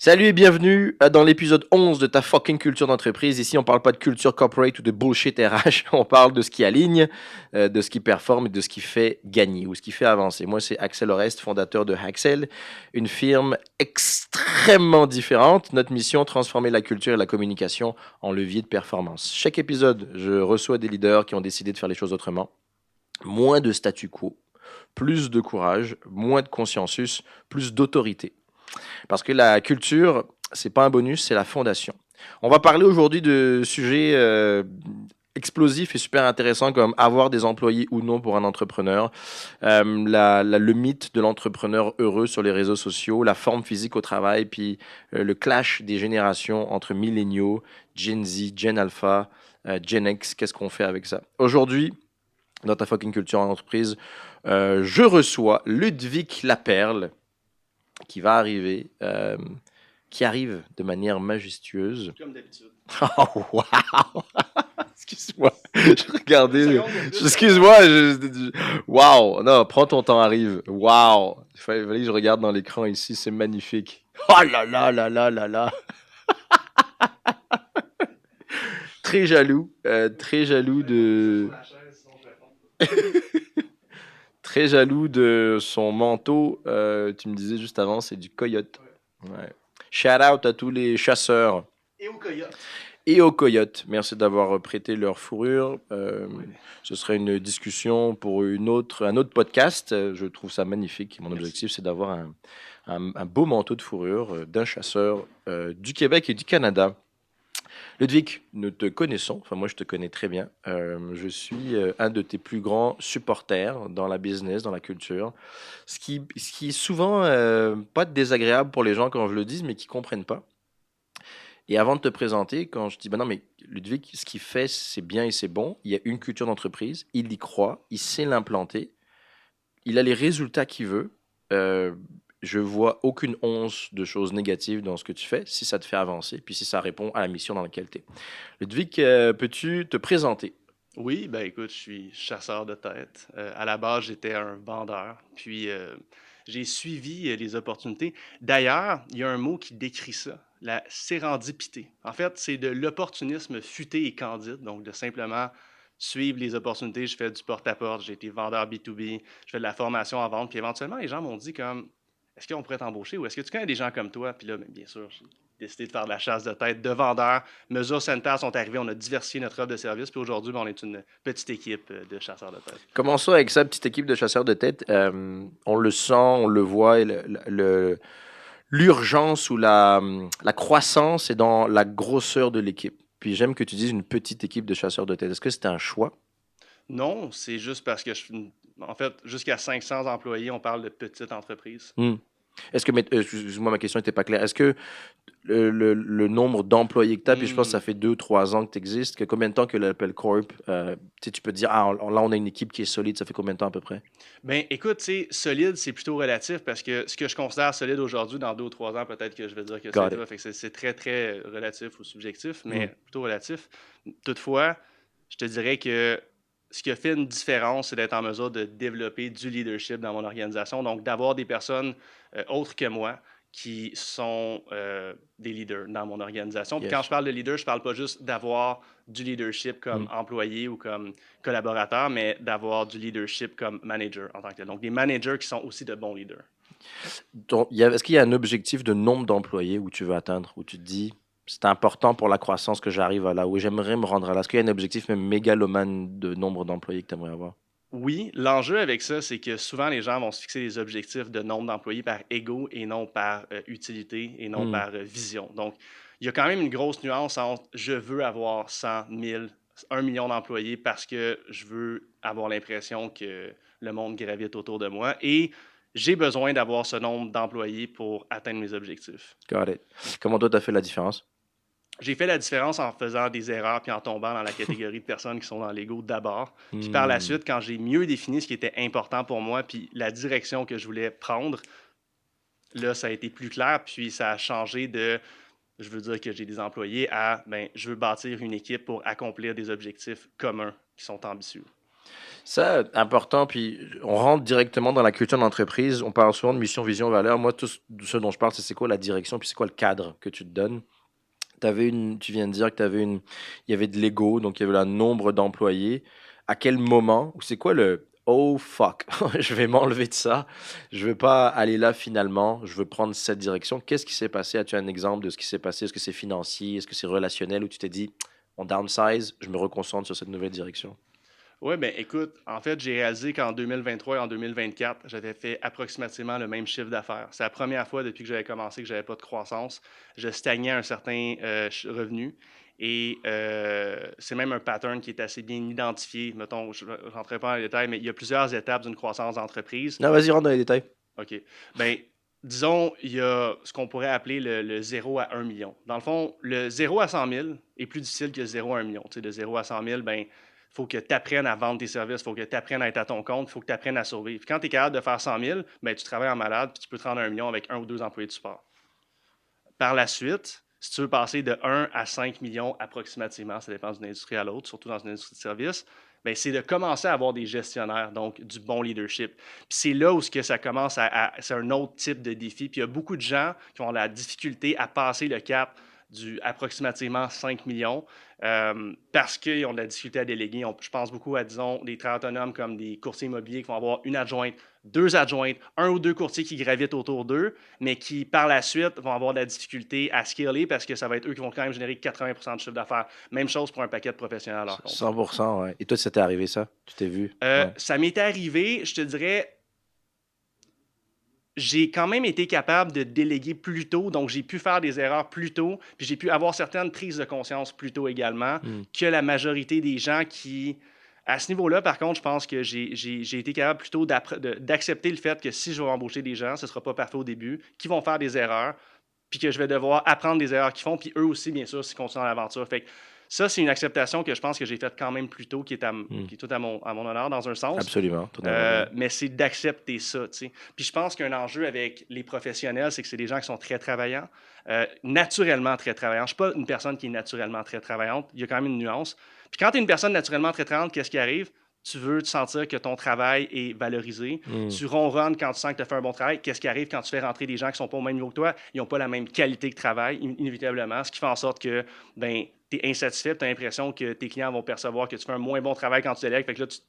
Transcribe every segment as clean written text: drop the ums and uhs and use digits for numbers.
Salut et bienvenue dans l'épisode 11 de ta fucking culture d'entreprise. Ici, on parle pas de culture corporate ou de bullshit RH. On parle de ce qui aligne, de ce qui performe et de ce qui fait gagner ou ce qui fait avancer. Moi, c'est Axel Orest, fondateur de Haxel, une firme extrêmement différente. Notre mission, transformer la culture et la communication en levier de performance. Chaque épisode, je reçois des leaders qui ont décidé de faire les choses autrement. Moins de statu quo, plus de courage, moins de consciensus, plus d'autorité. Parce que la culture, c'est pas un bonus, c'est la fondation. On va parler aujourd'hui de sujets explosifs et super intéressants comme avoir des employés ou non pour un entrepreneur, le mythe de l'entrepreneur heureux sur les réseaux sociaux, la forme physique au travail, puis le clash des générations entre milléniaux, Gen Z, Gen Alpha, Gen X. Qu'est-ce qu'on fait avec ça? Aujourd'hui, dans ta fucking culture en entreprise, je reçois Ludwig Laperle qui va arriver, qui arrive de manière majestueuse. Comme d'habitude. Oh, wow! Excuse-moi, je regardais. Seconde de plus, Excuse-moi, wow! Non, prends ton temps, arrive. Wow! Il fallait que je regarde dans l'écran ici, c'est magnifique. Oh là là là là là là! Très jaloux de. Très jaloux de son manteau. Tu me disais juste avant, c'est du coyote. Ouais. Shout out à tous les chasseurs. Et au coyote. Et aux coyotes. Merci d'avoir prêté leur fourrure. Ouais. Ce serait une discussion pour un autre podcast. Je trouve ça magnifique. Mon Merci. objectif, c'est d'avoir un beau manteau de fourrure d'un chasseur du Québec et du Canada. Ludwig, nous te connaissons, enfin moi je te connais très bien. Je suis un de tes plus grands supporters dans la business, dans la culture. Ce qui est souvent pas désagréable pour les gens quand je le dis, mais qui comprennent pas. Et avant de te présenter, quand je dis, ben non, mais Ludwig, ce qu'il fait, c'est bien et c'est bon. Il y a une culture d'entreprise, il y croit, il sait l'implanter, il a les résultats qu'il veut. Euh, je vois aucune once de choses négatives dans ce que tu fais, si ça te fait avancer, puis si ça répond à la mission dans laquelle tu es. Ludwig, peux-tu te présenter? Oui, ben écoute, je suis chasseur de tête. À la base, j'étais un vendeur. Puis j'ai suivi les opportunités. D'ailleurs, il y a un mot qui décrit ça, la sérendipité. En fait, c'est de l'opportunisme futé et candide. Donc, de simplement suivre les opportunités. Je fais du porte-à-porte, j'ai été vendeur B2B, je fais de la formation en vente. Puis éventuellement, les gens m'ont dit comme, est-ce qu'on pourrait t'embaucher ou est-ce que tu connais des gens comme toi? Puis là, ben, bien sûr, j'ai décidé de faire de la chasse de tête de vendeur. Mesures sanitaires sont arrivées, on a diversifié notre offre de service, puis aujourd'hui, ben, on est une petite équipe de chasseurs de tête. Commençons avec sa petite équipe de chasseurs de tête. On le sent, on le voit, et l'urgence ou la croissance est dans la grosseur de l'équipe. Puis j'aime que tu dises une petite équipe de chasseurs de tête. Est-ce que c'était un choix? Non, c'est juste parce que, en fait, jusqu'à 500 employés, on parle de petite entreprise. Hmm. Est-ce que, excuse-moi, ma question n'était pas claire. Est-ce que le nombre d'employés que tu as, puis je pense que ça Hmm. fait 2, 3 ans que tu existes, que combien de temps que l'Appel Corp, tu peux te dire, ah, là, on a une équipe qui est solide, ça fait combien de temps à peu près? Ben, écoute, c'est solide, c'est plutôt relatif parce que ce que je considère solide aujourd'hui, dans 2 ou 3 ans, peut-être que je vais dire que c'est Got it. pas. Fait que c'est très, très relatif ou subjectif, Hmm. mais plutôt relatif. Toutefois, je te dirais que ce qui a fait une différence, c'est d'être en mesure de développer du leadership dans mon organisation. Donc, d'avoir des personnes autres que moi qui sont des leaders dans mon organisation. Puis quand Yes. je parle de leader, je parle pas juste d'avoir du leadership Hmm. comme employé ou comme collaborateur, mais d'avoir du leadership comme manager en tant que tel. Donc, des managers qui sont aussi de bons leaders. Donc, est-ce qu'il y a un objectif de nombre d'employés où tu veux atteindre, où tu te dis, c'est important pour la croissance que j'arrive à là, où j'aimerais me rendre à là? Est-ce qu'il y a un objectif même mégalomane de nombre d'employés que tu aimerais avoir? Oui, l'enjeu avec ça, c'est que souvent les gens vont se fixer des objectifs de nombre d'employés par ego et non par utilité et non Hmm. par vision. Donc, il y a quand même une grosse nuance entre je veux avoir 100, 1000, 1 million d'employés parce que je veux avoir l'impression que le monde gravite autour de moi et j'ai besoin d'avoir ce nombre d'employés pour atteindre mes objectifs. Got it. Comment toi, tu as fait la différence? J'ai fait la différence en faisant des erreurs puis en tombant dans la catégorie de personnes qui sont dans l'ego d'abord. Puis par la Hmm. suite, quand j'ai mieux défini ce qui était important pour moi puis la direction que je voulais prendre, là, ça a été plus clair. Puis ça a changé de je veux dire que j'ai des employés à ben, je veux bâtir une équipe pour accomplir des objectifs communs qui sont ambitieux. Ça, important, puis on rentre directement dans la culture d'entreprise. On parle souvent de mission, vision, valeur. Moi, tout ce dont je parle, c'est quoi la direction, puis c'est quoi le cadre que tu te donnes. Tu viens de dire que il y avait de l'ego, donc il y avait un nombre d'employés. À quel moment, ou c'est quoi le oh fuck, je vais m'enlever de ça, je veux pas aller là finalement, je veux prendre cette direction. Qu'est-ce qui s'est passé? As-tu un exemple de ce qui s'est passé? Est-ce que c'est financier? Est-ce que c'est relationnel? Où tu t'es dit, on downsize, je me reconcentre sur cette nouvelle direction? Oui, ben écoute, en fait, j'ai réalisé qu'en 2023 et en 2024, j'avais fait approximativement le même chiffre d'affaires. C'est la première fois depuis que j'avais commencé que j'avais pas de croissance. Je stagnais à un certain revenu. Et c'est même un pattern qui est assez bien identifié. Mettons, je ne rentrerai pas dans les détails, mais il y a plusieurs étapes d'une croissance d'entreprise. Non, vas-y, rentre dans les détails. OK. Ben, disons, il y a ce qu'on pourrait appeler le 0 à 1 million. Dans le fond, le 0 à 100 000 est plus difficile que le 0 à 1 million. Tu sais, de 0 à 100 000, ben, il faut que tu apprennes à vendre tes services, il faut que tu apprennes à être à ton compte, il faut que tu apprennes à survivre. Quand tu es capable de faire 100 000, ben, tu travailles en malade, puis tu peux te rendre à 1 million avec un ou deux employés de support. Par la suite, si tu veux passer de 1 à 5 millions approximativement, ça dépend d'une industrie à l'autre, surtout dans une industrie de service, ben, c'est de commencer à avoir des gestionnaires, donc du bon leadership. Puis c'est là où ce que ça commence c'est un autre type de défi. Puis il y a beaucoup de gens qui ont la difficulté à passer le cap du approximativement 5 millions parce qu'ils ont de la difficulté à déléguer. Je pense beaucoup à, disons, des travailleurs autonomes comme des courtiers immobiliers qui vont avoir une adjointe, deux adjointes, un ou deux courtiers qui gravitent autour d'eux, mais qui, par la suite, vont avoir de la difficulté à scaler parce que ça va être eux qui vont quand même générer 80% de chiffre d'affaires. Même chose pour un paquet de professionnels à leur compte. 100%, ouais. Et toi, ça t'est arrivé ça? Tu t'es vu? Ouais. Ça m'est arrivé, je te dirais, j'ai quand même été capable de déléguer plus tôt, donc j'ai pu faire des erreurs plus tôt, puis j'ai pu avoir certaines prises de conscience plus tôt également Hmm. que la majorité des gens qui, à ce niveau-là, par contre, je pense que j'ai été capable plutôt d'accepter le fait que si je vais embaucher des gens, ce ne sera pas parfait au début, qui vont faire des erreurs, puis que je vais devoir apprendre des erreurs qu'ils font, puis eux aussi, bien sûr, s'ils continuent dans l'aventure. Fait que ça, c'est une acceptation que je pense que j'ai faite quand même plus tôt, qui Hmm. est tout à mon honneur dans un sens. Absolument, ton erreur, ouais. Mais c'est d'accepter ça, tu sais. Puis je pense qu'un enjeu avec les professionnels, c'est que c'est des gens qui sont très travaillants, naturellement très travaillants. Je ne suis pas une personne qui est naturellement très travaillante. Il y a quand même une nuance. Puis quand tu es une personne naturellement très travaillante, qu'est-ce qui arrive? Tu veux te sentir que ton travail est valorisé. Hmm. Tu ronronnes quand tu sens que tu as fait un bon travail. Qu'est-ce qui arrive quand tu fais rentrer des gens qui ne sont pas au même niveau que toi? Ils n'ont pas la même qualité de travail, inévitablement, ce qui fait en sorte que ben, tu es insatisfait, tu as l'impression que tes clients vont percevoir que tu fais un moins bon travail quand tu délègues. Fait que là, tu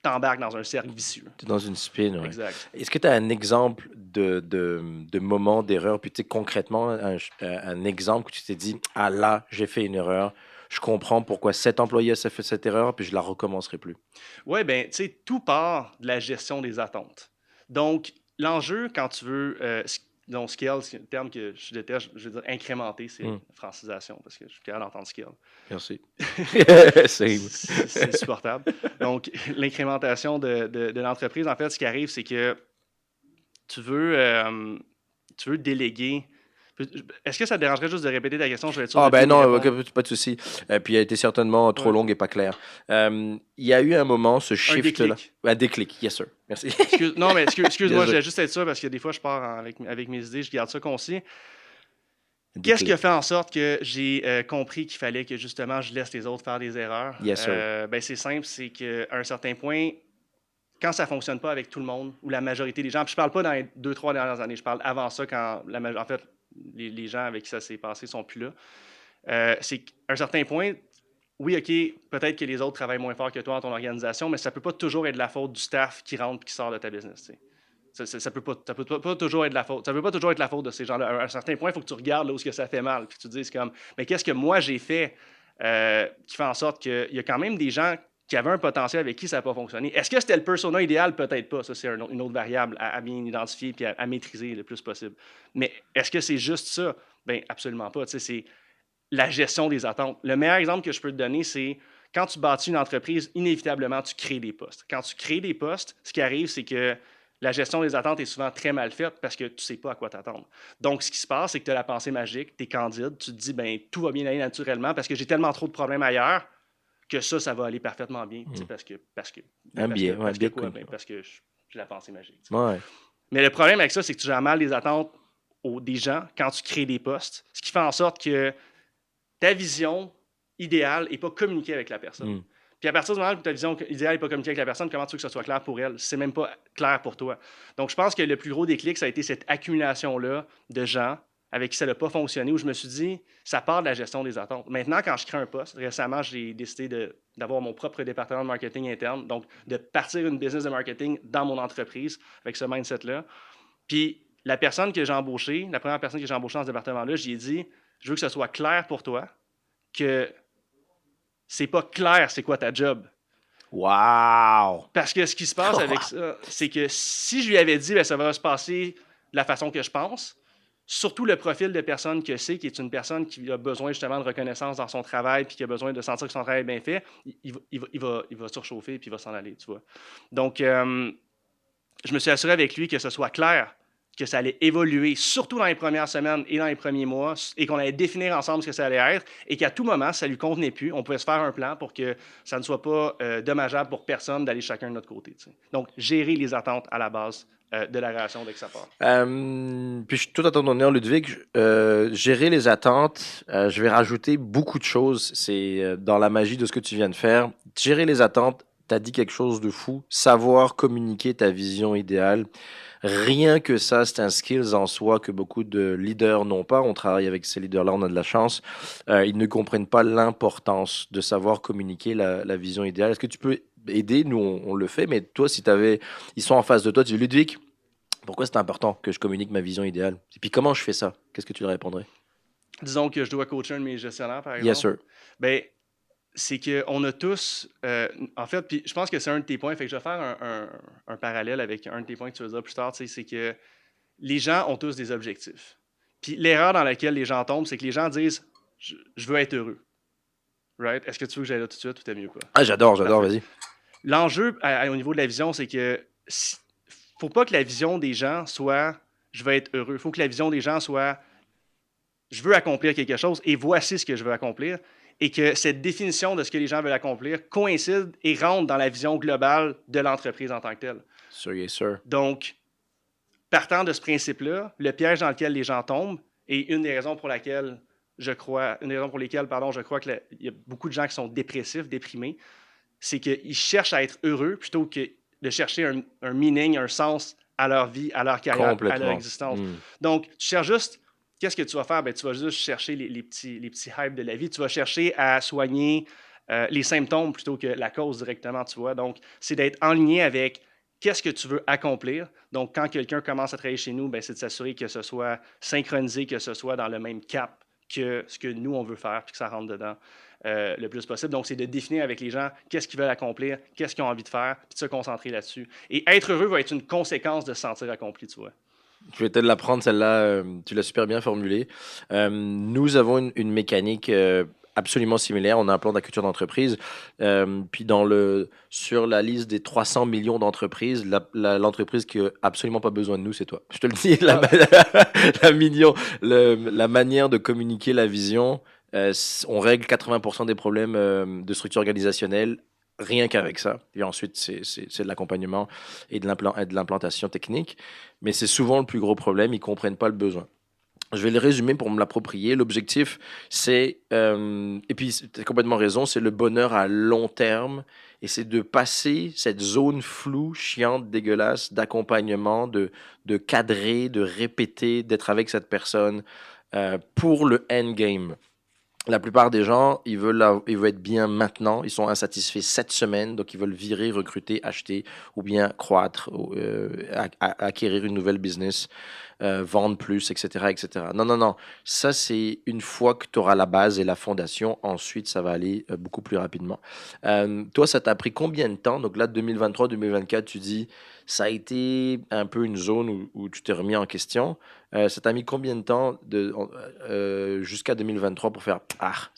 t'embarques dans un cercle vicieux. Tu es dans une spin, ouais. Exact. Est-ce que tu as un exemple de moment d'erreur, puis tu sais, concrètement, un exemple où tu t'es dit, ah là, j'ai fait une erreur, je comprends pourquoi cet employé a fait cette erreur, puis je la recommencerai plus. Oui, bien, tu sais, tout part de la gestion des attentes. Donc, l'enjeu, quand tu veux, donc scale, c'est un terme que je déteste, je veux dire incrémenter, c'est Hmm. francisation, parce que je suis capable d'entendre scale. Merci. C'est supportable. Donc, l'incrémentation de l'entreprise, en fait, ce qui arrive, c'est que tu veux, euh, tu veux déléguer. Est-ce que ça te dérangerait juste de répéter ta question? Je vais être sûr Ah de ben bien y non, répondre. pas de souci. Puis elle a été certainement trop Ouais. longue et pas claire. Il y a eu un moment, ce Un shift-là. déclic. Un déclic, yes sir. Merci. Non, mais excuse-moi, je Désolé. voulais juste être sûr parce que des fois, je pars avec mes idées, je garde ça concis. Un Qu'est-ce qui a déclic. fait en sorte que j'ai compris qu'il fallait que justement je laisse les autres faire des erreurs? Yes sir. Ben, c'est simple, c'est qu'à un certain point, quand ça ne fonctionne pas avec tout le monde ou la majorité des gens, puis je ne parle pas dans les 2, 3 dernières années, je parle avant ça quand en fait les gens avec qui ça s'est passé sont plus là. C'est qu'à un certain point, oui, OK, peut-être que les autres travaillent moins fort que toi dans ton organisation, mais ça ne peut pas toujours être de la faute du staff qui rentre et qui sort de ta business. Tu sais. Ça peut pas toujours être la faute. Ça peut pas toujours être la faute de ces gens-là. À un certain point, il faut que tu regardes là où ce que ça fait mal. Puis tu te dises comme, mais qu'est-ce que moi j'ai fait qui fait en sorte qu'il y a quand même des gens qui avaient un potentiel avec qui ça n'a pas fonctionné. Est-ce que c'était le persona idéal? Peut-être pas. Ça, c'est une autre variable à bien identifier et à maîtriser le plus possible. Mais est-ce que c'est juste ça? Bien, absolument pas. Tu sais, c'est la gestion des attentes. Le meilleur exemple que je peux te donner, c'est quand tu bâtis une entreprise, inévitablement, tu crées des postes. Quand tu crées des postes, ce qui arrive, c'est que la gestion des attentes est souvent très mal faite parce que tu ne sais pas à quoi t'attendre. Donc, ce qui se passe, c'est que tu as la pensée magique, tu es candide, tu te dis, ben tout va bien aller naturellement parce que j'ai tellement trop de problèmes ailleurs que ça va aller parfaitement bien. Hmm. Parce que Un biais, ouais, parce que biais de quoi? cognition. Parce que j'ai la pensée magique. Ouais. Mais le problème avec ça, c'est que tu gères mal les attentes des gens quand tu crées des postes, ce qui fait en sorte que ta vision idéale n'est pas communiquée avec la personne. Hmm. Puis à partir du moment où ta vision idéale n'est pas communiquée avec la personne, comment tu veux que ce soit clair pour elle? C'est même pas clair pour toi. Donc, je pense que le plus gros déclic, ça a été cette accumulation-là de gens avec qui ça n'a pas fonctionné, où je me suis dit, ça part de la gestion des attentes. Maintenant, quand je crée un poste, récemment, j'ai décidé d'avoir mon propre département de marketing interne, donc de partir une business de marketing dans mon entreprise avec ce mindset-là. Puis la personne que j'ai embauchée, la première personne que j'ai embauchée dans ce département-là, j'ai dit, je veux que ce soit clair pour toi que c'est pas clair c'est quoi ta job. Wow! Parce que ce qui se passe avec ça, c'est que si je lui avais dit, bien, ça va se passer de la façon que je pense, surtout le profil de personne que c'est, qui est une personne qui a besoin justement de reconnaissance dans son travail, puis qui a besoin de sentir que son travail est bien fait, il va surchauffer, puis il va s'en aller, tu vois. Donc, je me suis assuré avec lui que ce soit clair, que ça allait évoluer, surtout dans les premières semaines et dans les premiers mois, et qu'on allait définir ensemble ce que ça allait être, et qu'à tout moment, ça ne lui convenait plus. On pouvait se faire un plan pour que ça ne soit pas dommageable pour personne d'aller chacun de notre côté. Tu sais. Donc, gérer les attentes à la base de la relation dès que ça part. Puis je suis tout à ton honneur, Ludwig. Gérer les attentes, je vais rajouter beaucoup de choses. C'est dans la magie de ce que tu viens de faire. Gérer les attentes, tu as dit quelque chose de fou. Savoir communiquer ta vision idéale. Rien que ça, c'est un skills en soi que beaucoup de leaders n'ont pas. On travaille avec ces leaders-là, on a de la chance. Ils ne comprennent pas l'importance de savoir communiquer la vision idéale. Est-ce que tu peux aider? Nous, on le fait, mais toi, si ils sont en face de toi, tu dis, Ludwig, pourquoi c'est important que je communique ma vision idéale? Et puis comment je fais ça? Qu'est-ce que tu leur répondrais? Disons que je dois coacher un de mes gestionnaires, par Yes, exemple. sir. Bien, c'est qu'on a tous, en fait, puis je pense que c'est un de tes points, fait que je vais faire un parallèle avec un de tes points que tu vas dire plus tard, tu sais, c'est que les gens ont tous des objectifs. Puis l'erreur dans laquelle les gens tombent, c'est que les gens disent je veux être heureux. Right? Est-ce que tu veux que j'aille là tout de suite ou t'aimes mieux pas? Ah, j'adore, Parfait. vas-y. L'enjeu au niveau de la vision, c'est que faut pas que la vision des gens soit je veux être heureux. Il faut que la vision des gens soit je veux accomplir quelque chose et voici ce que je veux accomplir. Et que cette définition de ce que les gens veulent accomplir coïncide et rentre dans la vision globale de l'entreprise en tant que telle. Sir, yes, sir. Donc, partant de ce principe-là, le piège dans lequel les gens tombent, et une des raisons pour lesquelles je crois qu'il y a beaucoup de gens qui sont dépressifs, déprimés, c'est qu'ils cherchent à être heureux plutôt que de chercher un meaning, un sens à leur vie, à leur carrière, à leur existence. Donc, tu cherches juste, qu'est-ce que tu vas faire? Ben, tu vas juste chercher les petits hypes de la vie. Tu vas chercher à soigner les symptômes plutôt que la cause directement, tu vois. Donc, c'est d'être en lien avec qu'est-ce que tu veux accomplir. Donc, quand quelqu'un commence à travailler chez nous, ben, c'est de s'assurer que ce soit synchronisé, que ce soit dans le même cap que ce que nous, on veut faire, puis que ça rentre dedans le plus possible. Donc, c'est de définir avec les gens qu'est-ce qu'ils veulent accomplir, qu'est-ce qu'ils ont envie de faire, puis de se concentrer là-dessus. Et être heureux va être une conséquence de se sentir accompli, tu vois. Je vais te l'apprendre, celle-là, tu l'as super bien formulée. Nous avons une mécanique absolument similaire. On a un plan de la culture d'entreprise. Puis sur la liste des 300 millions d'entreprises, l'entreprise qui n'a absolument pas besoin de nous, c'est toi. Je te le dis, la manière de communiquer la vision, on règle 80% des problèmes de structure organisationnelle rien qu'avec ça. Et ensuite, c'est de l'accompagnement et de l'implantation technique. Mais c'est souvent le plus gros problème, ils ne comprennent pas le besoin. Je vais le résumer pour me l'approprier. L'objectif, c'est, et puis tu as complètement raison, c'est le bonheur à long terme. Et c'est de passer cette zone floue, chiante, dégueulasse, d'accompagnement, de cadrer, de répéter, d'être avec cette personne pour le endgame. La plupart des gens, ils veulent être bien maintenant. Ils sont insatisfaits cette semaine, donc ils veulent virer, recruter, acheter ou bien croître, acquérir une nouvelle business, vendre plus, etc., etc. Non, non, non. Ça, c'est une fois que tu auras la base et la fondation. Ensuite, ça va aller beaucoup plus rapidement. Toi, ça t'a pris combien de temps? Donc là, 2023, 2024, tu dis, ça a été un peu une zone où tu t'es remis en question. Ça t'a mis combien de temps jusqu'à 2023 pour faire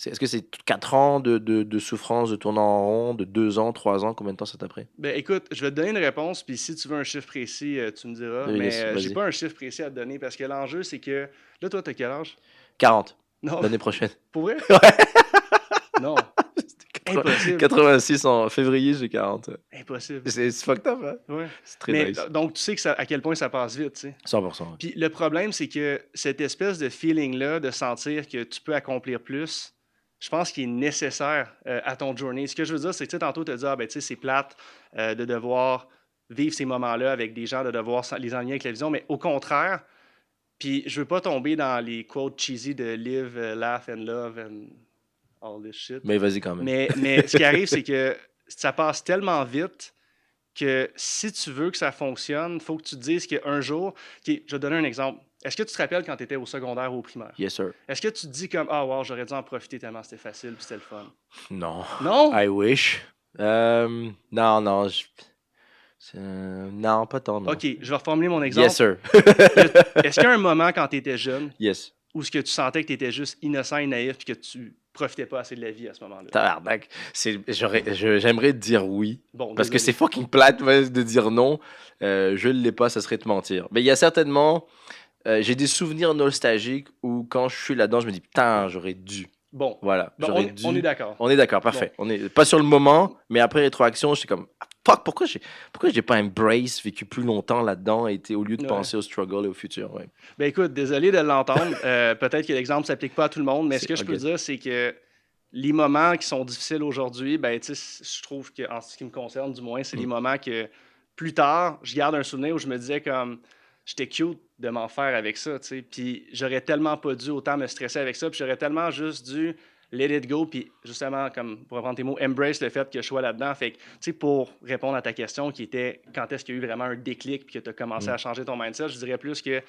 est-ce que c'est 4 ans de souffrance, de tourner en rond, de 2 ans, 3 ans? Combien de temps ça t'a pris? Ben, écoute, je vais te donner une réponse, puis si tu veux un chiffre précis, tu me diras. Mais j'ai pas un chiffre précis à te donner parce que l'enjeu, c'est que. Là, toi, t'as quel âge? 40. Non. L'année prochaine. Pour vrai? Ouais. Non. Impossible. 86 en février, j'ai 40. Impossible. C'est fucked up, hein? Ouais. C'est très Mais nice. donc, tu sais que à quel point ça passe vite, tu sais. 100%. Ouais. Puis le problème, c'est que cette espèce de feeling-là, de sentir que tu peux accomplir plus, je pense qu'il est nécessaire à ton journey. Ce que je veux dire, c'est que tu sais, tantôt, tu as dit, ah, ben, tu sais, c'est plate de devoir vivre ces moments-là avec des gens, de devoir les enligner avec la vision, mais au contraire, puis je veux pas tomber dans les quotes cheesy de live, laugh and love and all this shit. Mais vas-y quand même. Mais ce qui arrive, c'est que ça passe tellement vite que si tu veux que ça fonctionne, il faut que tu te dises qu'un jour. OK, je vais te donner un exemple. Est-ce que tu te rappelles quand tu étais au secondaire ou au primaire? Yes, sir. Est-ce que tu te dis comme ah, wow, j'aurais dû en profiter tellement c'était facile puis c'était le fun? Non. Non? I wish. Non, non. Non, pas tant, non. OK, je vais reformuler mon exemple. Yes, sir. Est-ce qu'il y a un moment quand tu étais jeune Yes. où ce que tu sentais que tu étais juste innocent et naïf puis que tu profitais pas assez de la vie à ce moment-là? Tabarnak. J'aimerais te dire oui. Bon, Parce que c'est désolé. fucking plate ouais, de dire non. Je ne l'ai pas, ça serait te mentir. Mais il y a certainement. J'ai des souvenirs nostalgiques où quand je suis là-dedans, je me dis putain, j'aurais dû. Bon, Voilà, ben, j'aurais on est dû. d'accord. On est d'accord, Bon, parfait. On est pas sur le moment, mais après rétroaction, je suis comme ah, fuck, pourquoi j'ai pas embrace, vécu plus longtemps là-dedans, et au lieu de ouais. penser au struggle et au futur, ouais. Ben écoute, désolé de l'entendre. Peut-être que l'exemple ne s'applique pas à tout le monde, mais ce C'est que je peux ok. dire, c'est que les moments qui sont difficiles aujourd'hui, ben, tu sais, je trouve que, en ce qui me concerne du moins, c'est les Mm. moments que plus tard, je garde un souvenir où je me disais comme j'étais cute de m'en faire avec ça, tu sais. Puis j'aurais tellement pas dû autant me stresser avec ça, puis j'aurais tellement juste dû let it go, puis justement, comme pour reprendre tes mots, embrace le fait que je sois là-dedans. Fait que, tu sais, pour répondre à ta question qui était quand est-ce qu'il y a eu vraiment un déclic puis que tu as commencé Mm. à changer ton mindset, je dirais plus que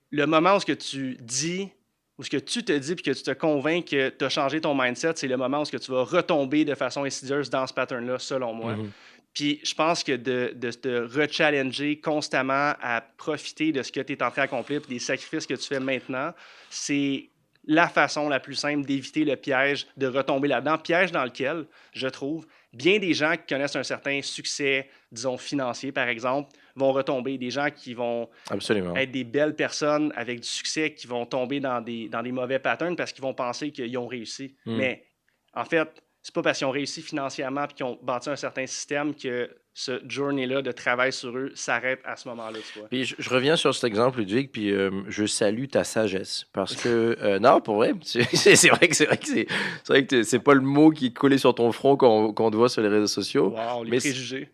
le moment où ce que tu dis, où ce que tu te dis puis que tu te convaincs que tu as changé ton mindset, c'est le moment où ce que tu vas retomber de façon insidieuse dans ce pattern-là, selon moi. Mhm. Puis je pense que de te rechallenger constamment à profiter de ce que tu es en train d'accomplir et des sacrifices que tu fais maintenant, c'est la façon la plus simple d'éviter le piège de retomber là-dedans. Piège dans lequel, je trouve, bien des gens qui connaissent un certain succès, disons financier par exemple, vont retomber. Des gens qui vont Absolument. être des belles personnes avec du succès qui vont tomber dans des mauvais patterns parce qu'ils vont penser qu'ils ont réussi. Mm. Mais en fait, c'est pas parce qu'ils ont réussi financièrement et qu'ils ont bâti un certain système que ce journey-là de travail sur eux s'arrête à ce moment-là, tu vois. Puis je reviens sur cet exemple, Ludwig, puis je salue ta sagesse. Parce que, non, pour vrai, c'est vrai que c'est pas le mot qui est collé sur ton front quand on te voit sur les réseaux sociaux. Wow, les Mais préjugés.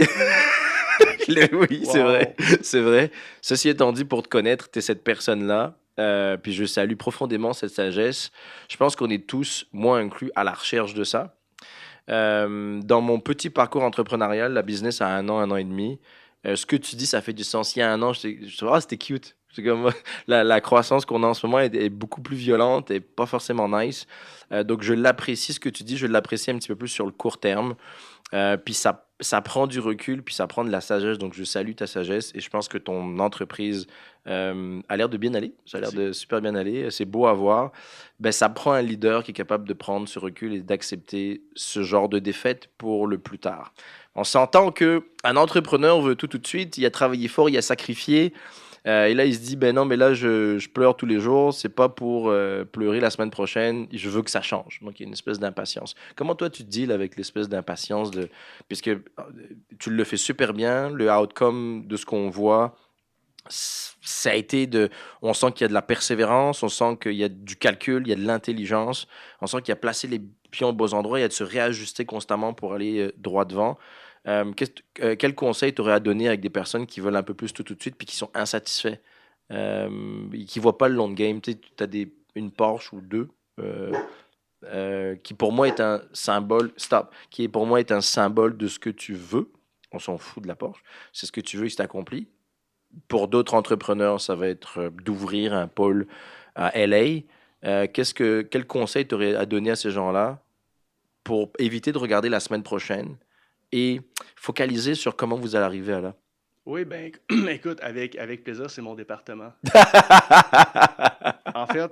oui, c'est vrai, Wow. c'est vrai. Ceci étant dit, pour te connaître, tu es cette personne-là. Puis je salue profondément cette sagesse. Je pense qu'on est tous, moi inclus, à la recherche de ça. Dans mon petit parcours entrepreneurial, la business a un an et demi. Ce que tu dis, ça fait du sens. Il y a un an, c'était cute. C'est comme la croissance qu'on a en ce moment est beaucoup plus violente et pas forcément nice. Donc je l'apprécie ce que tu dis, je l'apprécie un petit peu plus sur le court terme. Puis ça prend du recul, puis ça prend de la sagesse. Donc je salue ta sagesse et je pense que ton entreprise a l'air de bien aller. Ça a l'air Merci. de super bien aller. C'est beau à voir. Ben, ça prend un leader qui est capable de prendre ce recul et d'accepter ce genre de défaite pour le plus tard. On s'entend que un entrepreneur veut tout de suite. Il a travaillé fort, il a sacrifié. Et là, il se dit, ben non, mais là, je pleure tous les jours. C'est pas pour pleurer la semaine prochaine. Je veux que ça change. Donc, il y a une espèce d'impatience. Comment toi, tu deals avec l'espèce d'impatience de... Puisque tu le fais super bien, le outcome de ce qu'on voit, ça a été de... On sent qu'il y a de la persévérance, on sent qu'il y a du calcul, il y a de l'intelligence, on sent qu'il y a placé les pions au bon endroit, il y a de se réajuster constamment pour aller droit devant. Quel conseil tu aurais à donner avec des personnes qui veulent un peu plus tout de suite puis qui sont insatisfaits et qui ne voient pas le long game? Tu as une Porsche ou deux qui pour moi est un symbole, stop, qui pour moi est un symbole de ce que tu veux. On s'en fout de la Porsche. C'est ce que tu veux et c'est accompli. Pour d'autres entrepreneurs, ça va être d'ouvrir un pôle à LA. Quel conseil tu aurais à donner à ces gens-là pour éviter de regarder la semaine prochaine et focaliser sur comment vous allez arriver à là? Oui, ben écoute, avec plaisir, c'est mon département. En fait,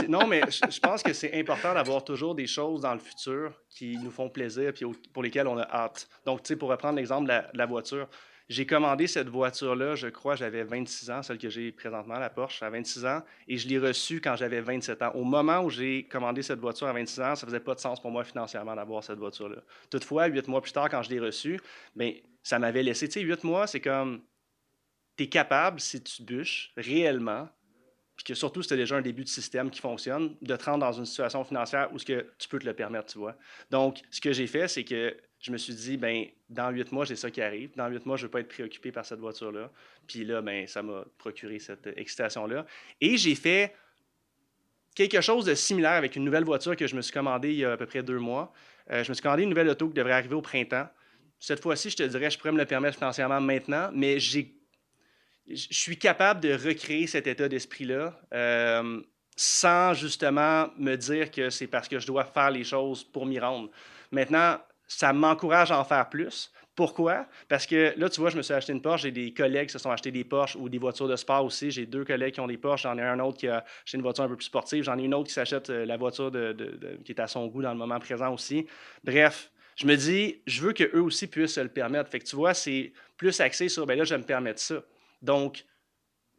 non, mais je pense que c'est important d'avoir toujours des choses dans le futur qui nous font plaisir et pour lesquelles on a hâte. Donc, tu sais, pour reprendre l'exemple de la voiture, j'ai commandé cette voiture-là, je crois, j'avais 26 ans, celle que j'ai présentement, la Porsche, à 26 ans, et je l'ai reçue quand j'avais 27 ans. Au moment où j'ai commandé cette voiture à 26 ans, ça faisait pas de sens pour moi financièrement d'avoir cette voiture-là. Toutefois, 8 mois plus tard, quand je l'ai reçue, ben, ça m'avait laissé, tu sais, 8 mois, c'est comme, tu es capable, si tu bûches réellement, puis que surtout, c'était déjà un début de système qui fonctionne, de te rendre dans une situation financière où ce que tu peux te le permettre, tu vois. Donc, ce que j'ai fait, c'est que je me suis dit, ben dans 8 mois, j'ai ça qui arrive. Dans 8 mois, je ne veux pas être préoccupé par cette voiture-là. Puis là, ben ça m'a procuré cette excitation-là. Et j'ai fait quelque chose de similaire avec une nouvelle voiture que je me suis commandée il y a à peu près 2 mois. Je me suis commandé une nouvelle auto qui devrait arriver au printemps. Cette fois-ci, je te dirais, je pourrais me le permettre financièrement maintenant, mais je suis capable de recréer cet état d'esprit-là sans justement me dire que c'est parce que je dois faire les choses pour m'y rendre. Maintenant, ça m'encourage à en faire plus. Pourquoi? Parce que là, tu vois, je me suis acheté une Porsche. J'ai des collègues qui se sont achetés des Porsche ou des voitures de sport aussi. J'ai 2 collègues qui ont des Porsche. J'en ai un autre qui a acheté une voiture un peu plus sportive. J'en ai une autre qui s'achète la voiture qui est à son goût dans le moment présent aussi. Bref, je me dis, je veux qu'eux aussi puissent se le permettre. Fait que tu vois, c'est plus axé sur, ben là, je vais me permettre ça. Donc,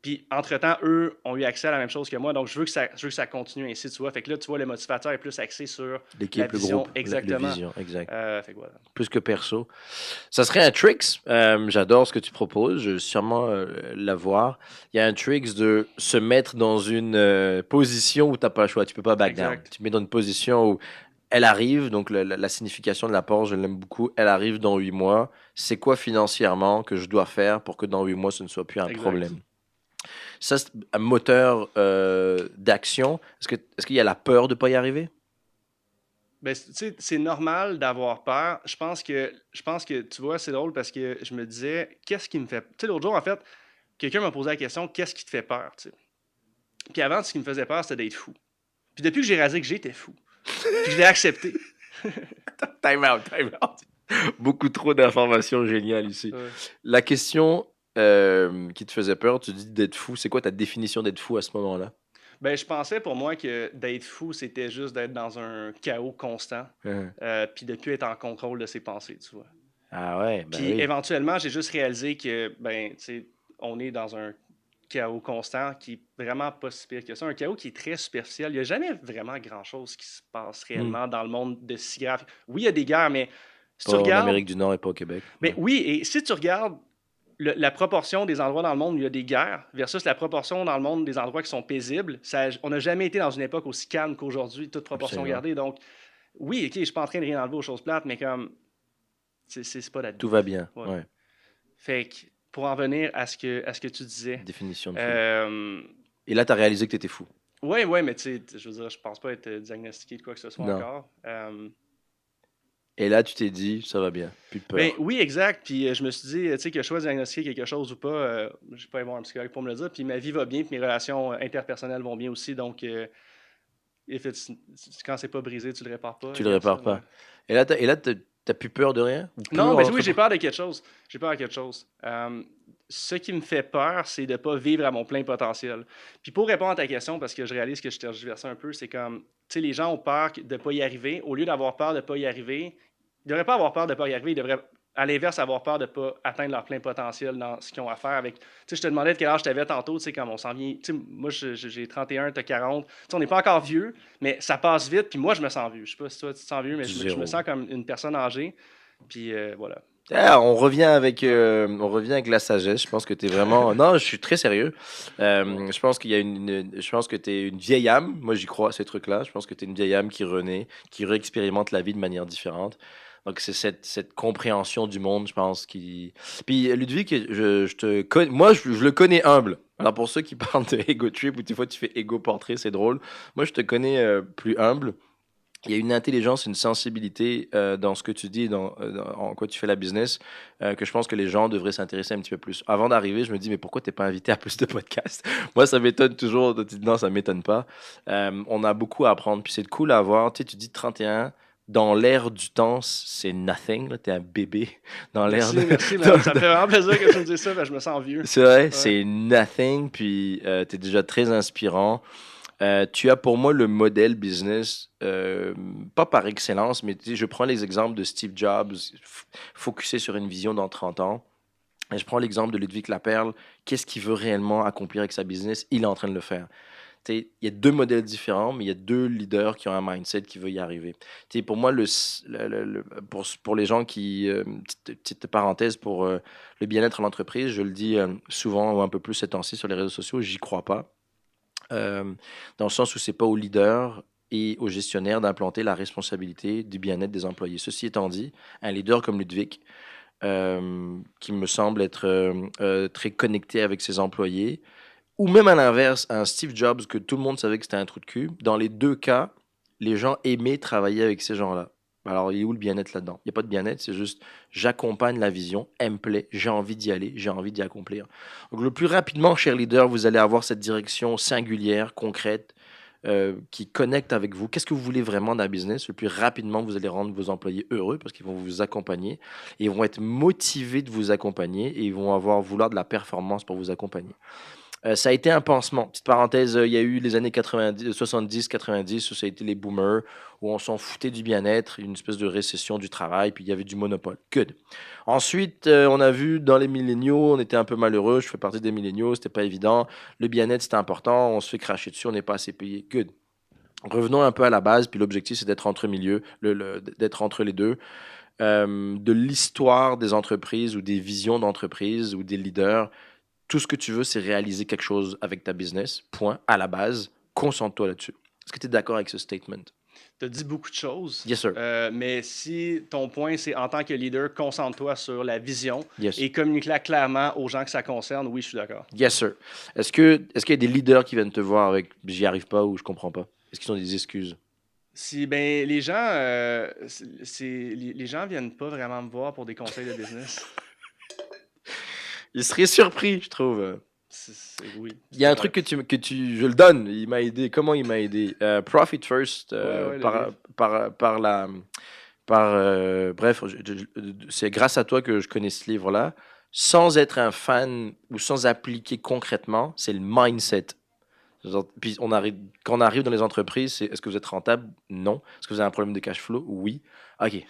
puis entre-temps, eux ont eu accès à la même chose que moi. Donc, je veux que ça continue ainsi, tu vois. Fait que là, tu vois, le motivateur est plus axé sur la L'équipe, le vision groupe, le exactement. vision, exact. Fait que voilà. Plus que perso. Ça serait un tricks. J'adore ce que tu proposes. Je vais sûrement l'avoir. Il y a un tricks de se mettre dans une position où tu n'as pas le choix. Tu peux pas back down. Exact. Tu te mets dans une position où elle arrive. Donc, la signification de l'apport, je l'aime beaucoup. Elle arrive dans 8 mois. C'est quoi financièrement que je dois faire pour que dans 8 mois, ce ne soit plus un Exact. problème? Ça, c'est un moteur d'action. Est-ce qu'il y a la peur de ne pas y arriver? Ben, tu sais, c'est normal d'avoir peur. Je pense que, tu vois, c'est drôle parce que je me disais, qu'est-ce qui me fait. Tu sais, l'autre jour, en fait, quelqu'un m'a posé la question, qu'est-ce qui te fait peur, tu sais? Puis avant, ce qui me faisait peur, c'était d'être fou. Puis depuis que j'ai réalisé que j'étais fou, puis que je l'ai accepté. Time out, time out. Beaucoup trop d'informations géniales ici. Ouais. La question qui te faisait peur, tu dis d'être fou. C'est quoi ta définition d'être fou à ce moment-là? Ben, je pensais pour moi que d'être fou, c'était juste d'être dans un chaos constant, Hein. puis de ne plus être en contrôle de ses pensées, tu vois. Ah ouais, ben Puis oui. éventuellement, j'ai juste réalisé que, ben, tu sais, on est dans un chaos constant qui est vraiment pas si pire que ça. Un chaos qui est très superficiel. Il n'y a jamais vraiment grand-chose qui se passe Hmm. réellement dans le monde de si grave. Oui, il y a des guerres, mais si Pas tu en regardes, Amérique du Nord et pas au Québec. mais Ouais. oui, et si tu regardes la proportion des endroits dans le monde où il y a des guerres versus la proportion dans le monde des endroits qui sont paisibles, on n'a jamais été dans une époque aussi calme qu'aujourd'hui, toute proportion Absolument. gardée. Donc, oui, ok, je suis pas en train de rien enlever aux choses plates, mais comme, c'est pas la Tout deep. va bien. Ouais. Ouais. Fait que, pour en venir à ce que tu disais, Définition de fou. euh, Et là, tu as réalisé que tu étais fou. ouais, mais tu sais, je veux dire, je pense pas être diagnostiqué de quoi que ce soit Non. encore. Et là, tu t'es dit, ça va bien. Plus de Ben peur. oui, exact. Puis je me suis dit, tu sais, que je sois diagnostiqué quelque chose ou pas, je vais pas aller voir un psychologue pour me le dire. Puis ma vie va bien, puis mes relations interpersonnelles vont bien aussi. Donc, quand c'est pas brisé, tu le répares pas, Tu I le guess, là, répares ouais. pas. Et là, t'as plus peur de rien? Ou peu, Non, mais en oui, tout j'ai cas. peur de quelque chose. J'ai peur de quelque chose. Ce qui me fait peur, c'est de ne pas vivre à mon plein potentiel. Puis pour répondre à ta question, parce que je réalise que je tergiverse un peu, c'est comme, tu sais, les gens ont peur de ne pas y arriver. Au lieu d'avoir peur de ne pas y arriver, ils ne devraient pas avoir peur de ne pas y arriver. Ils devraient, à l'inverse, avoir peur de ne pas atteindre leur plein potentiel dans ce qu'ils ont à faire avec. Tu sais, je te demandais de quel âge tu avais tantôt, tu sais, comme on s'en vient. Tu sais, moi, j'ai 31, tu as 40. Tu sais, on n'est pas encore vieux, mais ça passe vite. Puis moi, je me sens vieux. Je sais pas si toi, tu te sens vieux, mais Du je me zéro. sens comme une personne âgée. Puis voilà. Ah, Ouais. on revient avec la sagesse. Je pense que tu es vraiment. Non, je suis très sérieux. Bon. Je pense qu'il y a je pense que tu es une vieille âme. Moi, j'y crois à ces trucs-là. Je pense que tu es une vieille âme qui renaît, qui réexpérimente la vie de manière différente. Donc, c'est cette compréhension du monde, je pense, qui. Puis, Ludwig, je te connais. Moi, je le connais humble. Alors, pour ceux qui parlent de ego trip ou des fois tu fais ego portrait, c'est drôle. Moi, je te connais plus humble. Il y a une intelligence, une sensibilité dans ce que tu dis, en quoi tu fais la business, que je pense que les gens devraient s'intéresser un petit peu plus. Avant d'arriver, je me dis, mais pourquoi t'es pas invité à plus de podcasts? Moi, ça m'étonne toujours. Tu dis, non, ça m'étonne pas. On a beaucoup à apprendre, puis c'est cool à voir. Tu sais, tu dis 31, dans l'air du temps, c'est nothing. Là, t'es un bébé dans l'air de... Merci, man. Ça me fait vraiment plaisir que tu me dises ça, parce que je me sens vieux. C'est vrai, Ouais. c'est nothing, puis t'es déjà très inspirant. Tu as pour moi le modèle business, pas par excellence, mais tu sais, je prends les exemples de Steve Jobs, focusé sur une vision dans 30 ans. Et je prends l'exemple de Ludwig Laperle. Qu'est-ce qu'il veut réellement accomplir avec sa business? Il est en train de le faire. Tu sais, il y a deux modèles différents, mais il y a deux leaders qui ont un mindset qui veut y arriver. Tu sais, pour moi, pour les gens qui... petite parenthèse pour le bien-être en entreprise, je le dis souvent ou un peu plus ces temps-ci sur les réseaux sociaux, j'y crois pas. euh, dans le sens où c'est pas au leader et au gestionnaire d'implanter la responsabilité du bien-être des employés. Ceci étant dit, un leader comme Ludwig, qui me semble être très connecté avec ses employés, ou même à l'inverse, un Steve Jobs que tout le monde savait que c'était un trou de cul, dans les deux cas, les gens aimaient travailler avec ces gens-là. Alors, il est où le bien-être là-dedans? Il n'y a pas de bien-être, c'est juste j'accompagne la vision, elle me plaît, j'ai envie d'y aller, j'ai envie d'y accomplir. Donc, le plus rapidement, cher leader, vous allez avoir cette direction singulière, concrète, qui connecte avec vous. Qu'est-ce que vous voulez vraiment d'un business? Le plus rapidement, vous allez rendre vos employés heureux parce qu'ils vont vous accompagner et ils vont être motivés de vous accompagner et ils vont avoir vouloir de la performance pour vous accompagner. Ça a été un pansement. Petite parenthèse, il y a eu les années 90, 70, 90, où ça a été les boomers, où on s'en foutait du bien-être, une espèce de récession du travail, puis il y avait du monopole. Good. Ensuite, on a vu dans les milléniaux, on était un peu malheureux, je fais partie des milléniaux, c'était pas évident. Le bien-être, c'était important, on se fait cracher dessus, on n'est pas assez payé. Good. Revenons un peu à la base, puis l'objectif, c'est d'être entre milieu, d'être entre les deux, de l'histoire des entreprises ou des visions d'entreprise ou des leaders. Tout ce que tu veux, c'est réaliser quelque chose avec ta business. Point. À la base, concentre-toi là-dessus. Est-ce que tu es d'accord avec ce statement? Tu as dit beaucoup de choses, Yes, sir. mais si ton point, c'est en tant que leader, concentre-toi sur la vision Yes. et communique-la clairement aux gens que ça concerne, oui, je suis d'accord. Yes, sir. Est-ce qu'il y a des leaders qui viennent te voir avec j'y arrive pas ou je comprends pas? Est-ce qu'ils ont des excuses? Si ben les gens, les gens viennent pas vraiment me voir pour des conseils de business. Ils seraient surpris, je trouve. Oui, Il y a c'est un truc correct. je le donne. Il m'a aidé. Comment il m'a aidé? Profit First, Ouais, ouais, le livre. bref, c'est grâce à toi que je connais ce livre-là. Sans être un fan ou sans appliquer concrètement, c'est le mindset. Puis quand on arrive dans les entreprises, c'est est-ce que vous êtes rentable? Non. Est-ce que vous avez un problème de cash flow? Oui. OK.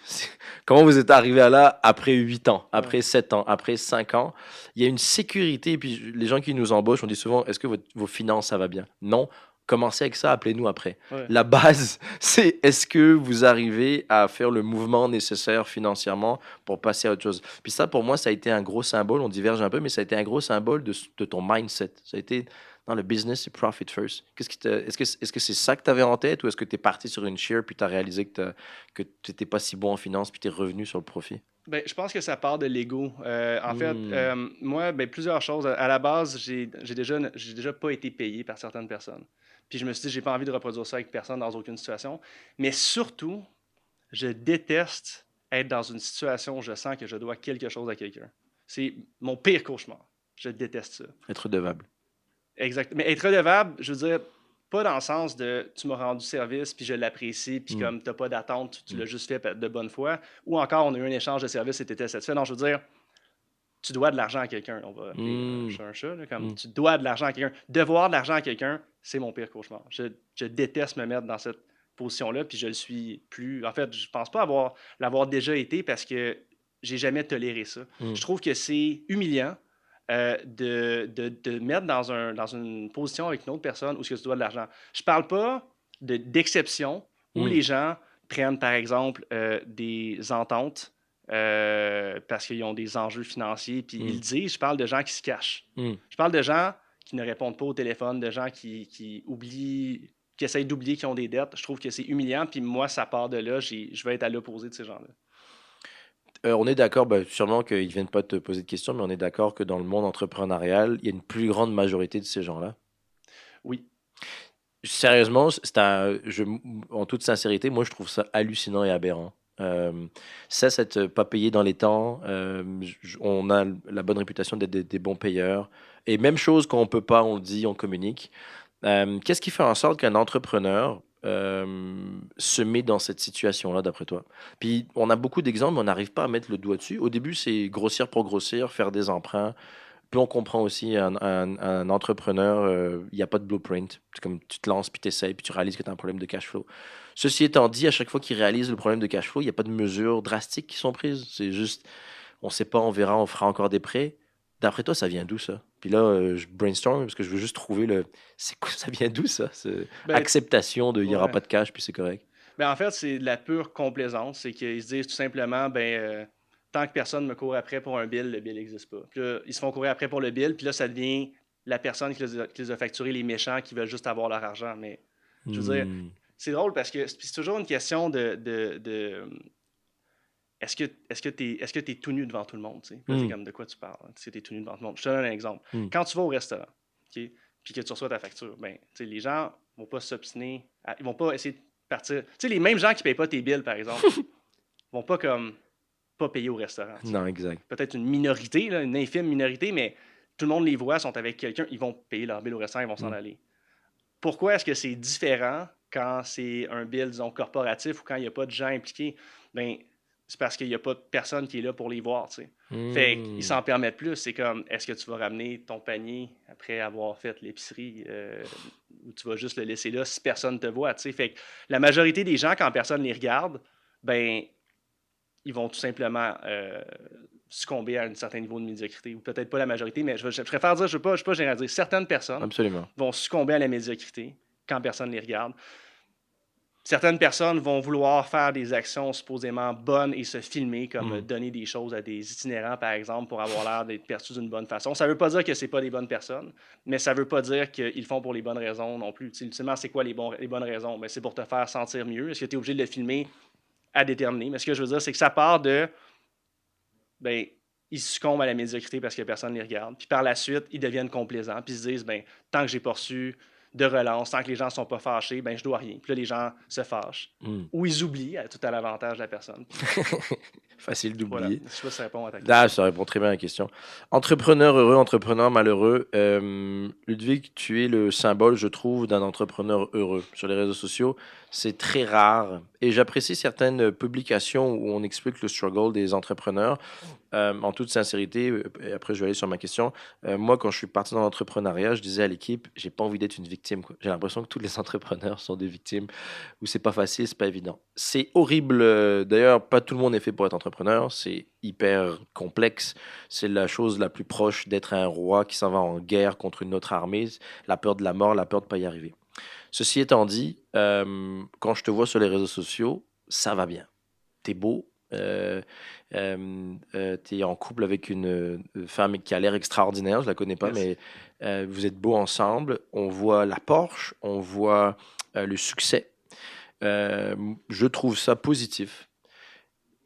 Comment vous êtes arrivé à là après 8 ans, Ouais, après 7 ans, après 5 ans? Il y a une sécurité. Et puis les gens qui nous embauchent, on dit souvent, est-ce que vos finances, ça va bien? Non. Commencez avec ça, appelez-nous après. ouais. La base, c'est est-ce que vous arrivez à faire le mouvement nécessaire financièrement pour passer à autre chose? Puis ça, pour moi, ça a été un gros symbole. On diverge un peu, mais ça a été un gros symbole de ton mindset. Ça a été dans le business, c'est profit first. Est-ce que c'est ça que tu avais en tête ou est-ce que tu es parti sur une share puis tu as réalisé que tu n'étais pas si bon en finance puis tu es revenu sur le profit? Ben, je pense que ça part de l'ego. En fait, Hmm. moi, ben, plusieurs choses. À la base, j'ai déjà pas été payé par certaines personnes. Puis je me suis dit, j'ai pas envie de reproduire ça avec personne dans aucune situation. Mais surtout, je déteste être dans une situation où je sens que je dois quelque chose à quelqu'un. C'est mon pire cauchemar. Je déteste ça. Être redevable. Exact. Mais être redevable, je veux dire, pas dans le sens de tu m'as rendu service, puis je l'apprécie, puis Hmm. comme t'as pas d'attente, tu Hmm. l'as juste fait de bonne foi, ou encore on a eu un échange de service et tu étais satisfait. Non, je veux dire, tu dois de l'argent à quelqu'un. On va appeler un Hmm. chat un chat, là, comme Hmm. tu dois de l'argent à quelqu'un. Devoir de l'argent à quelqu'un, c'est mon pire cauchemar. Je déteste me mettre dans cette position-là, puis je le suis plus. En fait, je pense pas l'avoir déjà été parce que j'ai jamais toléré ça. Hmm. Je trouve que c'est humiliant de mettre dans une position avec une autre personne où ce que tu dois de l'argent. Je parle pas d'exception où Hmm. les gens prennent, par exemple, des ententes parce qu'ils ont des enjeux financiers, puis ils Hmm. le disent. Je parle de gens qui se cachent. Hmm. Je parle de gens qui ne répondent pas au téléphone, de gens qui oublient, qui essayent d'oublier qu'ils ont des dettes. Je trouve que c'est humiliant, puis moi, ça part de là. Je vais être à l'opposé de ces gens-là. On est d'accord, sûrement qu'ils ne viennent pas te poser de questions, mais on est d'accord que dans le monde entrepreneurial, il y a une plus grande majorité de ces gens-là. Oui. Sérieusement, en toute sincérité, moi je trouve ça hallucinant et aberrant. Ça, c'est pas payé dans les temps. On a la bonne réputation d'être des bons payeurs. Et même chose quand on peut pas, on le dit, on communique. Qu'est-ce qui fait en sorte qu'un entrepreneur se met dans cette situation-là, d'après toi? Puis on a beaucoup d'exemples, mais on n'arrive pas à mettre le doigt dessus. Au début, c'est grossir pour grossir, faire des emprunts. Puis on comprend aussi un entrepreneur, il n'y a pas de blueprint. C'est comme tu te lances, puis tu essaies, puis tu réalises que tu as un problème de cash flow. Ceci étant dit, à chaque fois qu'il réalise le problème de cash flow, il n'y a pas de mesures drastiques qui sont prises. C'est juste, on ne sait pas, on verra, on fera encore des prêts. D'après toi, ça vient d'où ça? Puis là, je brainstorm parce que je veux juste trouver c'est quoi, ça vient d'où ça? Ben, Acceptation de il n'y aura ouais. pas de cash, puis c'est correct. Ben, en fait, c'est de la pure complaisance. C'est qu'ils se disent tout simplement, tant que personne me court après pour un bill, le bill n'existe pas. Puis là, ils se font courir après pour le bill, puis là, ça devient la personne qui les a facturés, les méchants qui veulent juste avoir leur argent. Mais je veux dire, Hmm. c'est drôle parce que c'est toujours une question de est-ce que t'es tout nu devant tout le monde, tu sais? Puis là, t'es Hmm. comme de quoi tu parles? Est-ce que t'es tout nu devant tout le monde? Je te donne un exemple. Hmm. Quand tu vas au restaurant, OK, puis que tu reçois ta facture, ben, tu sais, les gens vont pas s'obstiner, ils vont pas essayer de partir. Tu sais, les mêmes gens qui payent pas tes bills, par exemple, vont pas comme pas payer au restaurant, tu sais. Non, exact. Peut-être une minorité, là, une infime minorité, mais tout le monde les voit, sont avec quelqu'un, ils vont payer leur bill au restaurant, ils vont s'en Hmm. aller. Pourquoi est-ce que c'est différent quand c'est un bill, disons, corporatif ou quand il n'y a pas de gens impliqués? Ben, c'est parce qu'il n'y a pas de personne qui est là pour les voir, tu sais. Fait qu'ils Hmm. s'en permettent plus. C'est comme, est-ce que tu vas ramener ton panier après avoir fait l'épicerie ou tu vas juste le laisser là si personne ne te voit, tu sais. Fait que la majorité des gens, quand personne les regarde, ben, ils vont tout simplement succomber à un certain niveau de médiocrité. Ou peut-être pas la majorité, mais je préfère dire, je ne veux pas généraliser. Certaines personnes Absolument. vont succomber à la médiocrité quand personne ne les regarde. Certaines personnes vont vouloir faire des actions supposément bonnes et se filmer, comme Hmm. donner des choses à des itinérants, par exemple, pour avoir l'air d'être perçus d'une bonne façon. Ça ne veut pas dire que ce pas des bonnes personnes, mais ça ne veut pas dire qu'ils le font pour les bonnes raisons non plus. Ultimement, c'est quoi les bonnes raisons? Ben, c'est pour te faire sentir mieux. Est-ce que tu es obligé de le filmer à déterminer? Mais ce que je veux dire, c'est que ça part de ben, ils succombent à la médiocrité parce que personne ne les regarde. Puis par la suite, ils deviennent complaisants. Puis ils se disent, ben, tant que j'ai pas reçu de relance, tant que les gens ne sont pas fâchés, ben, je dois rien. Puis là, les gens se fâchent. Hmm. Ou ils oublient, tout à l'avantage de la personne. Puis Facile voilà, d'oublier. je sais pas si ça répond à ta Ah, question. ça répond très bien à la question. Entrepreneur heureux, entrepreneur malheureux. Ludwig, tu es le symbole, je trouve, d'un entrepreneur heureux. Sur les réseaux sociaux, c'est très rare. Et j'apprécie certaines publications où on explique le struggle des entrepreneurs. En toute sincérité, et après je vais aller sur ma question. Moi, quand je suis parti dans l'entrepreneuriat, je disais à l'équipe, j'ai pas envie d'être une victime, quoi. J'ai l'impression que tous les entrepreneurs sont des victimes, où c'est pas facile, c'est pas évident. C'est horrible. D'ailleurs, pas tout le monde est fait pour être entrepreneur. C'est hyper complexe. C'est la chose la plus proche d'être un roi qui s'en va en guerre contre une autre armée. La peur de la mort, la peur de pas y arriver. Ceci étant dit, quand je te vois sur les réseaux sociaux, ça va bien. T'es beau. T'es en couple avec une femme qui a l'air extraordinaire, je la connais pas, Merci. mais vous êtes beaux ensemble. On voit la Porsche, on voit le succès. Je trouve ça positif.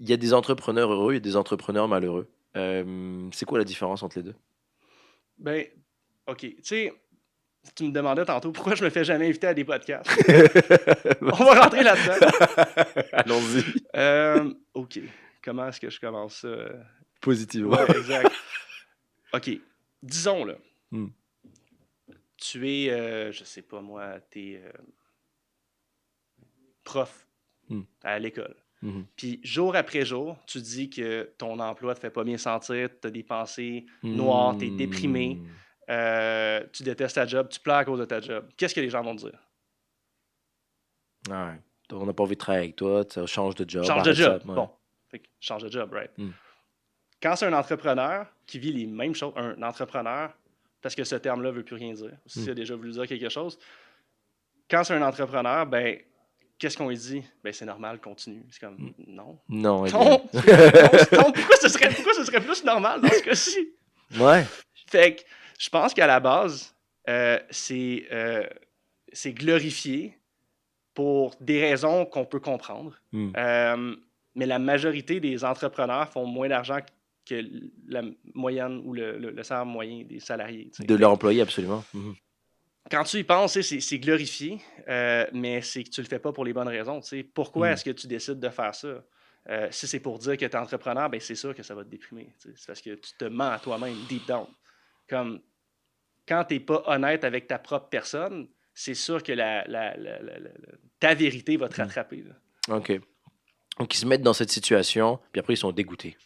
Il y a des entrepreneurs heureux, il y a des entrepreneurs malheureux. C'est quoi la différence entre les deux? Ben, OK. Tu sais, tu me demandais tantôt pourquoi je me fais jamais inviter à des podcasts. On va rentrer là-dedans. Allons-y. OK. Comment est-ce que je commence ça? Positivement. Ouais, exact. OK. Disons, là, Hmm. tu es, je sais pas moi, tu es prof Hmm. à l'école. Mhm. Puis jour après jour, tu dis que ton emploi te fait pas bien sentir, tu as des pensées noires, tu es déprimé, Hmm. tu détestes ta job, tu pleures à cause de ta job. Qu'est-ce que les gens vont te dire? Ouais. On n'a pas envie de travailler avec toi, tu change de job, Change de arrête ça. job. Ouais. Bon, fait que change de job, right? Hmm. Quand c'est un entrepreneur qui vit les mêmes choses, un entrepreneur, parce que ce terme-là ne veut plus rien dire, si tu as déjà voulu dire quelque chose, quand c'est un entrepreneur, ben, qu'est-ce qu'on lui dit? Ben, c'est normal, continue. C'est comme, Hmm. non. Non, Non, exact. non, pourquoi ce serait plus normal dans ce cas-ci? Ouais. Fait que je pense qu'à la base, c'est glorifié pour des raisons qu'on peut comprendre. Hmm. Mais la majorité des entrepreneurs font moins d'argent que la moyenne ou le salaire moyen des salariés. Tu sais. De Fait leur que employé, absolument. Mhm. quand tu y penses, tu sais, c'est glorifié, mais c'est que tu le fais pas pour les bonnes raisons. Tu sais. Pourquoi Hmm. est-ce que tu décides de faire ça? Si c'est pour dire que tu es entrepreneur, ben c'est sûr que ça va te déprimer. Tu sais. C'est parce que tu te mens à toi-même, deep down. Comme quand tu n'es pas honnête avec ta propre personne, c'est sûr que ta vérité va te Hmm. rattraper. Là. OK. Donc, ils se mettent dans cette situation, puis après, ils sont dégoûtés.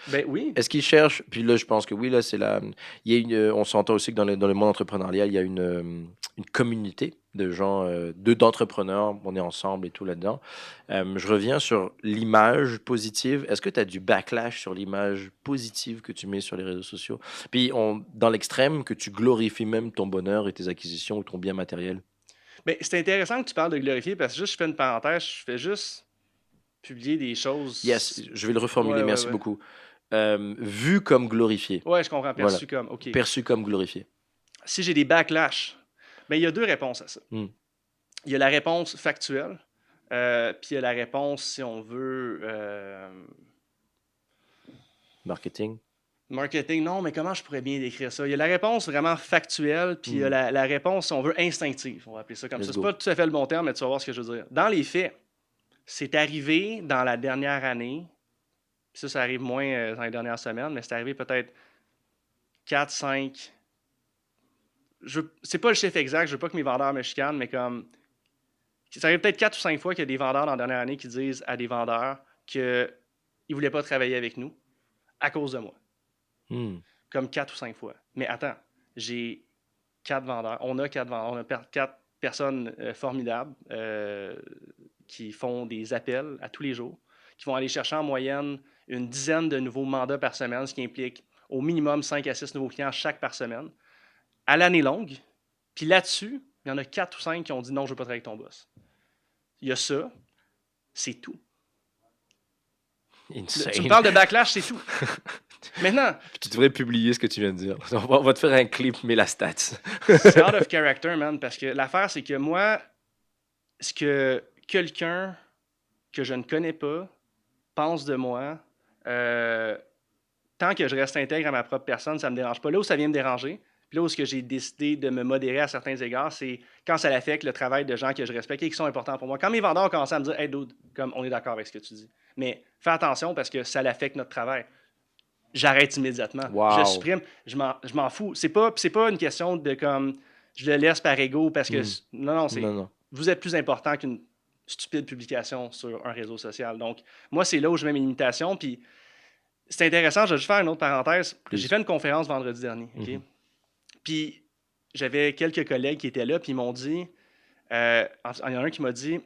Ben oui, Est-ce qu'ils cherchent, puis là, je pense que oui, là, c'est la. Il y a on s'entend aussi que dans le monde entrepreneurial, il y a une communauté de gens, d'entrepreneurs, on est ensemble et tout là-dedans. Je reviens sur l'image positive. Est-ce que tu as du backlash sur l'image positive que tu mets sur les réseaux sociaux? Puis, dans l'extrême, que tu glorifies même ton bonheur et tes acquisitions ou ton bien matériel? mais c'est intéressant que tu parles de glorifier parce que juste je fais une parenthèse, je fais juste publier des Yes, choses. je vais le reformuler, Ouais, ouais, merci ouais. beaucoup. Vu comme glorifié. Ouais, je comprends, Voilà, perçu comme, OK. perçu comme glorifié. si j'ai des backlash, ben, il y a deux réponses à ça. Hmm. Il y a la réponse factuelle, puis il y a la réponse, si on veut, Marketing. marketing. Non, mais comment je pourrais bien décrire ça? Il y a la réponse vraiment factuelle, puis il y a la réponse, si on veut, instinctive. On va appeler ça comme Let's ça. go. C'est pas tout à fait le bon terme, mais tu vas voir ce que je veux dire. Dans les faits, c'est arrivé dans la dernière année, puis ça arrive moins dans les dernières semaines, mais c'est arrivé peut-être 4, 5. C'est pas le chiffre exact, je veux pas que mes vendeurs me chicanent, mais comme. Ça arrive peut-être 4 ou 5 fois qu'il y a des vendeurs dans la dernière année qui disent à des vendeurs qu'ils ne voulaient pas travailler avec nous à cause de moi. Hmm. Comme 4 ou 5 fois. Mais attends, j'ai 4 vendeurs. On a 4 vendeurs. On a 4 personnes formidables qui font des appels à tous les jours, qui vont aller chercher en moyenne une dizaine de nouveaux mandats par semaine, ce qui implique au minimum 5 à 6 nouveaux clients chaque par semaine, à l'année longue. Puis là-dessus, il y en a 4 ou 5 qui ont dit non, je ne veux pas travailler avec ton boss. Il y a ça, c'est tout. Insane. Tu me parles de backlash, c'est tout. Maintenant, Tu devrais publier ce que tu viens de dire. On va te faire un clip, mais la stats. c'est out of character, man, parce que l'affaire, c'est que moi, ce que quelqu'un que je ne connais pas pense de moi, tant que je reste intègre à ma propre personne, ça ne me dérange pas. Là où ça vient me déranger, puis là où j'ai décidé de me modérer à certains égards, c'est quand ça affecte le travail de gens que je respecte et qui sont importants pour moi. Quand mes vendeurs ont commencé à me dire « Hey, dude, comme on est d'accord avec ce que tu dis, mais fais attention parce que ça affecte notre travail. » J'arrête immédiatement. Je Wow. supprime. Je m'en fous. C'est pas une question de comme je le laisse par ego parce que non, Non. vous êtes plus important qu'une stupide publication sur un réseau social. Donc, moi, c'est là où je mets mes limitations. Puis, c'est intéressant, je vais juste faire une autre parenthèse. Please. J'ai fait une conférence vendredi dernier. OK? Puis, j'avais quelques collègues qui étaient là, puis ils m'ont dit, il y en a un qui m'a dit,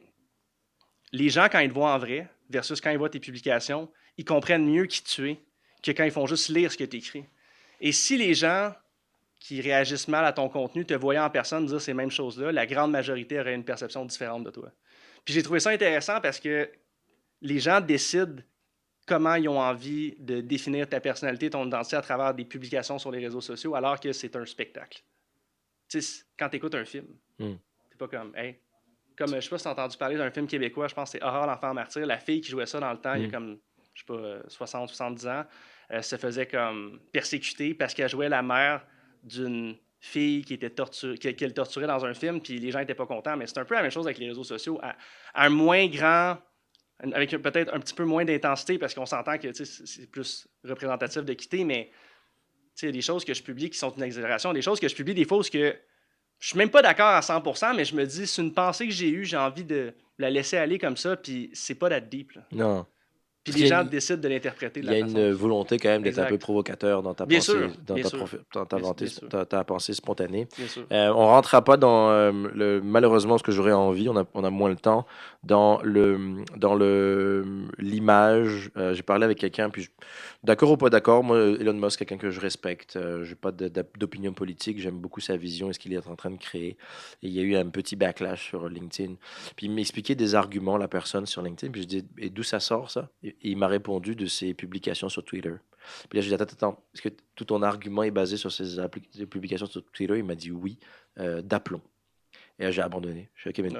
les gens, quand ils te voient en vrai, versus quand ils voient tes publications, ils comprennent mieux qui tu es que quand ils font juste lire ce que tu écris. Et si les gens qui réagissent mal à ton contenu te voyaient en personne dire ces mêmes choses-là, la grande majorité aurait une perception différente de toi. Puis j'ai trouvé ça intéressant parce que les gens décident comment ils ont envie de définir ta personnalité, ton identité à travers des publications sur les réseaux sociaux, alors que c'est un spectacle. Tu sais, quand tu écoutes un film, c'est pas comme, hey, comme je sais pas si tu as entendu parler d'un film québécois, je pense que c'est Aurore l'enfant martyr, la fille qui jouait ça dans le temps, il y a comme, je sais pas, 60, 70 ans, se faisait comme persécuter parce qu'elle jouait la mère d'une fille qui était qu'elle torturait dans un film, puis les gens n'étaient pas contents. Mais c'est un peu la même chose avec les réseaux sociaux, à un moins grand, avec peut-être un petit peu moins d'intensité, parce qu'on s'entend que c'est plus représentatif de quitter, mais il y a des choses que je publie qui sont une exagération, des choses que je publie des fausses que je suis même pas d'accord à 100%, mais je me dis, c'est une pensée que j'ai eue, j'ai envie de la laisser aller comme ça, puis c'est pas that deep. Là. Non. Puis Parce les qu'il y a gens décident de l'interpréter de Il y la a façon une qu'ils veulent. volonté quand même d'être un peu Exact. provocateur dans ta Bien pensée, sûr, dans bien ta, sûr. dans ta, Bien sûr. ta pensée spontanée. Bien sûr. On rentrera pas dans malheureusement ce que j'aurais envie, on a moins le temps, dans l'image. J'ai parlé avec quelqu'un, puis d'accord ou pas d'accord, moi Elon Musk, quelqu'un que je respecte, j'ai pas d'opinion politique, j'aime beaucoup sa vision et ce qu'il est en train de créer. Et il y a eu un petit backlash sur LinkedIn. Puis il m'expliquait des arguments, la personne sur LinkedIn, puis je dis, et d'où ça sort ça? Et il m'a répondu de ses publications sur Twitter. Puis là, je lui ai dit, attends, est-ce que tout ton argument est basé sur ces publications sur Twitter? Il m'a dit oui, d'aplomb. Et là, j'ai abandonné. Je suis OK,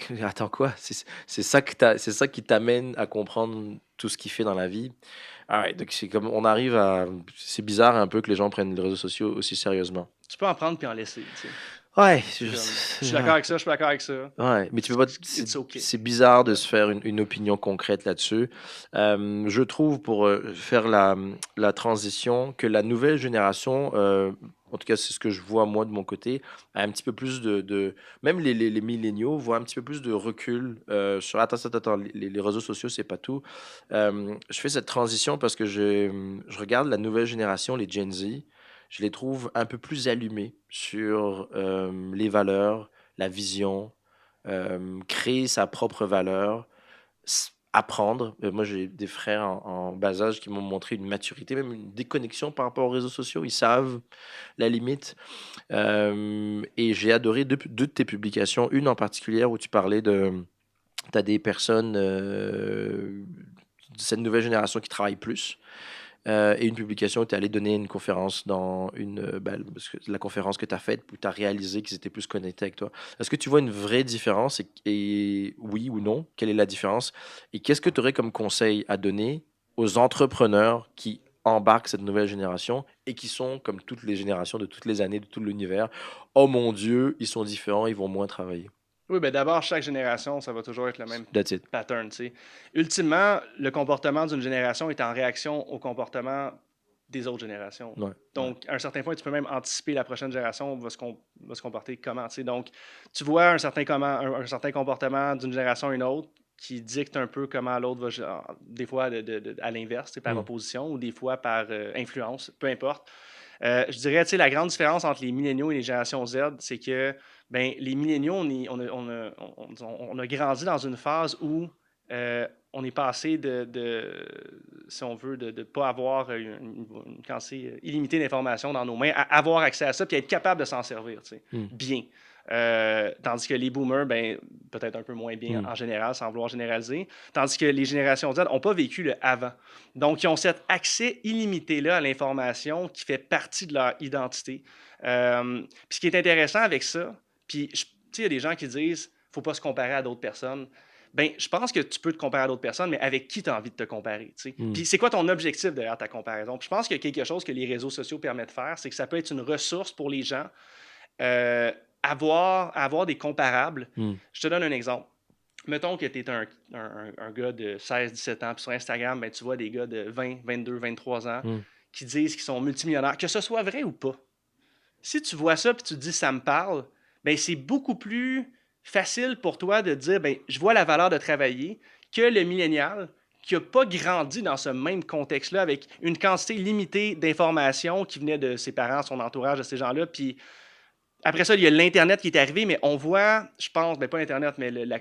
mais attends quoi? C'est ça qui t'amène à comprendre tout ce qu'il fait dans la vie. Donc c'est comme on arrive à. C'est bizarre un peu que les gens prennent les réseaux sociaux aussi sérieusement. Tu peux en prendre puis en laisser. Tu sais. Ouais, je suis d'accord avec ça, je suis d'accord avec ça. Ouais, mais tu peux pas. Okay. C'est bizarre de se faire une opinion concrète là-dessus. Je trouve, pour faire la transition, que la nouvelle génération, en tout cas, c'est ce que je vois moi de mon côté, a un petit peu plus même les milléniaux voient un petit peu plus de recul sur. Attends, les réseaux sociaux, c'est pas tout. Je fais cette transition parce que je regarde la nouvelle génération, les Gen Z. Je les trouve un peu plus allumés sur les valeurs, la vision, créer sa propre valeur, apprendre. Moi, j'ai des frères en bas âge qui m'ont montré une maturité, même une déconnexion par rapport aux réseaux sociaux. Ils savent la limite. Et j'ai adoré deux de tes publications, une en particulier où tu parlais de... Tu as des personnes de cette nouvelle génération qui travaillent plus. et une publication où tu es allé donner une conférence dans la conférence que tu as faite, où tu as réalisé qu'ils étaient plus connectés avec toi. Est-ce que tu vois une vraie différence et oui ou non, quelle est la différence? Et qu'est-ce que tu aurais comme conseil à donner aux entrepreneurs qui embarquent cette nouvelle génération et qui sont, comme toutes les générations de toutes les années, de tout l'univers, oh mon Dieu, ils sont différents, ils vont moins travailler. Oui, ben d'abord, chaque génération, ça va toujours être le même That's it. pattern, tu sais. Ultimement, le comportement d'une génération est en réaction au comportement des autres générations. Ouais, ouais. Donc, à un certain point, tu peux même anticiper la prochaine génération va se comporter comment, tu sais. Donc, tu vois un certain comportement d'une génération à une autre qui dicte un peu comment l'autre va, des fois à l'inverse, tu sais, par Mm. opposition ou des fois par influence, peu importe. Je dirais, tu sais, la grande différence entre les milléniaux et les générations Z, c'est que ben, les milléniaux, on a grandi dans une phase où on est passé si on veut, de ne pas avoir une quantité illimitée d'informations dans nos mains, à avoir accès à ça, puis être capable de s'en servir, tu sais, Mm. bien. Tandis que les boomers, ben, peut-être un peu moins bien Mm. en général, sans vouloir généraliser. Tandis que les générations Z n'ont pas vécu le avant. Donc, ils ont cet accès illimité-là à l'information qui fait partie de leur identité. Puis ce qui est intéressant avec ça, puis tu sais, il y a des gens qui disent faut pas se comparer à d'autres personnes. Ben, je pense que tu peux te comparer à d'autres personnes, mais avec qui tu as envie de te comparer, tu sais. Mm. Puis c'est quoi ton objectif derrière ta comparaison? Puis je pense qu'il y a quelque chose que les réseaux sociaux permettent de faire, c'est que ça peut être une ressource pour les gens, euh, avoir des comparables. Mm. Je te donne un exemple. Mettons que tu es un gars de 16, 17 ans, puis sur Instagram, ben, tu vois des gars de 20, 22, 23 ans Mm. qui disent qu'ils sont multimillionnaires, que ce soit vrai ou pas. Si tu vois ça puis tu te dis ça me parle, ben c'est beaucoup plus facile pour toi de dire ben je vois la valeur de travailler que le millénial qui n'a pas grandi dans ce même contexte-là avec une quantité limitée d'informations qui venaient de ses parents, son entourage, de ces gens-là. Puis après ça, il y a l'Internet qui est arrivé, mais on voit, je pense, ben pas l'Internet, mais la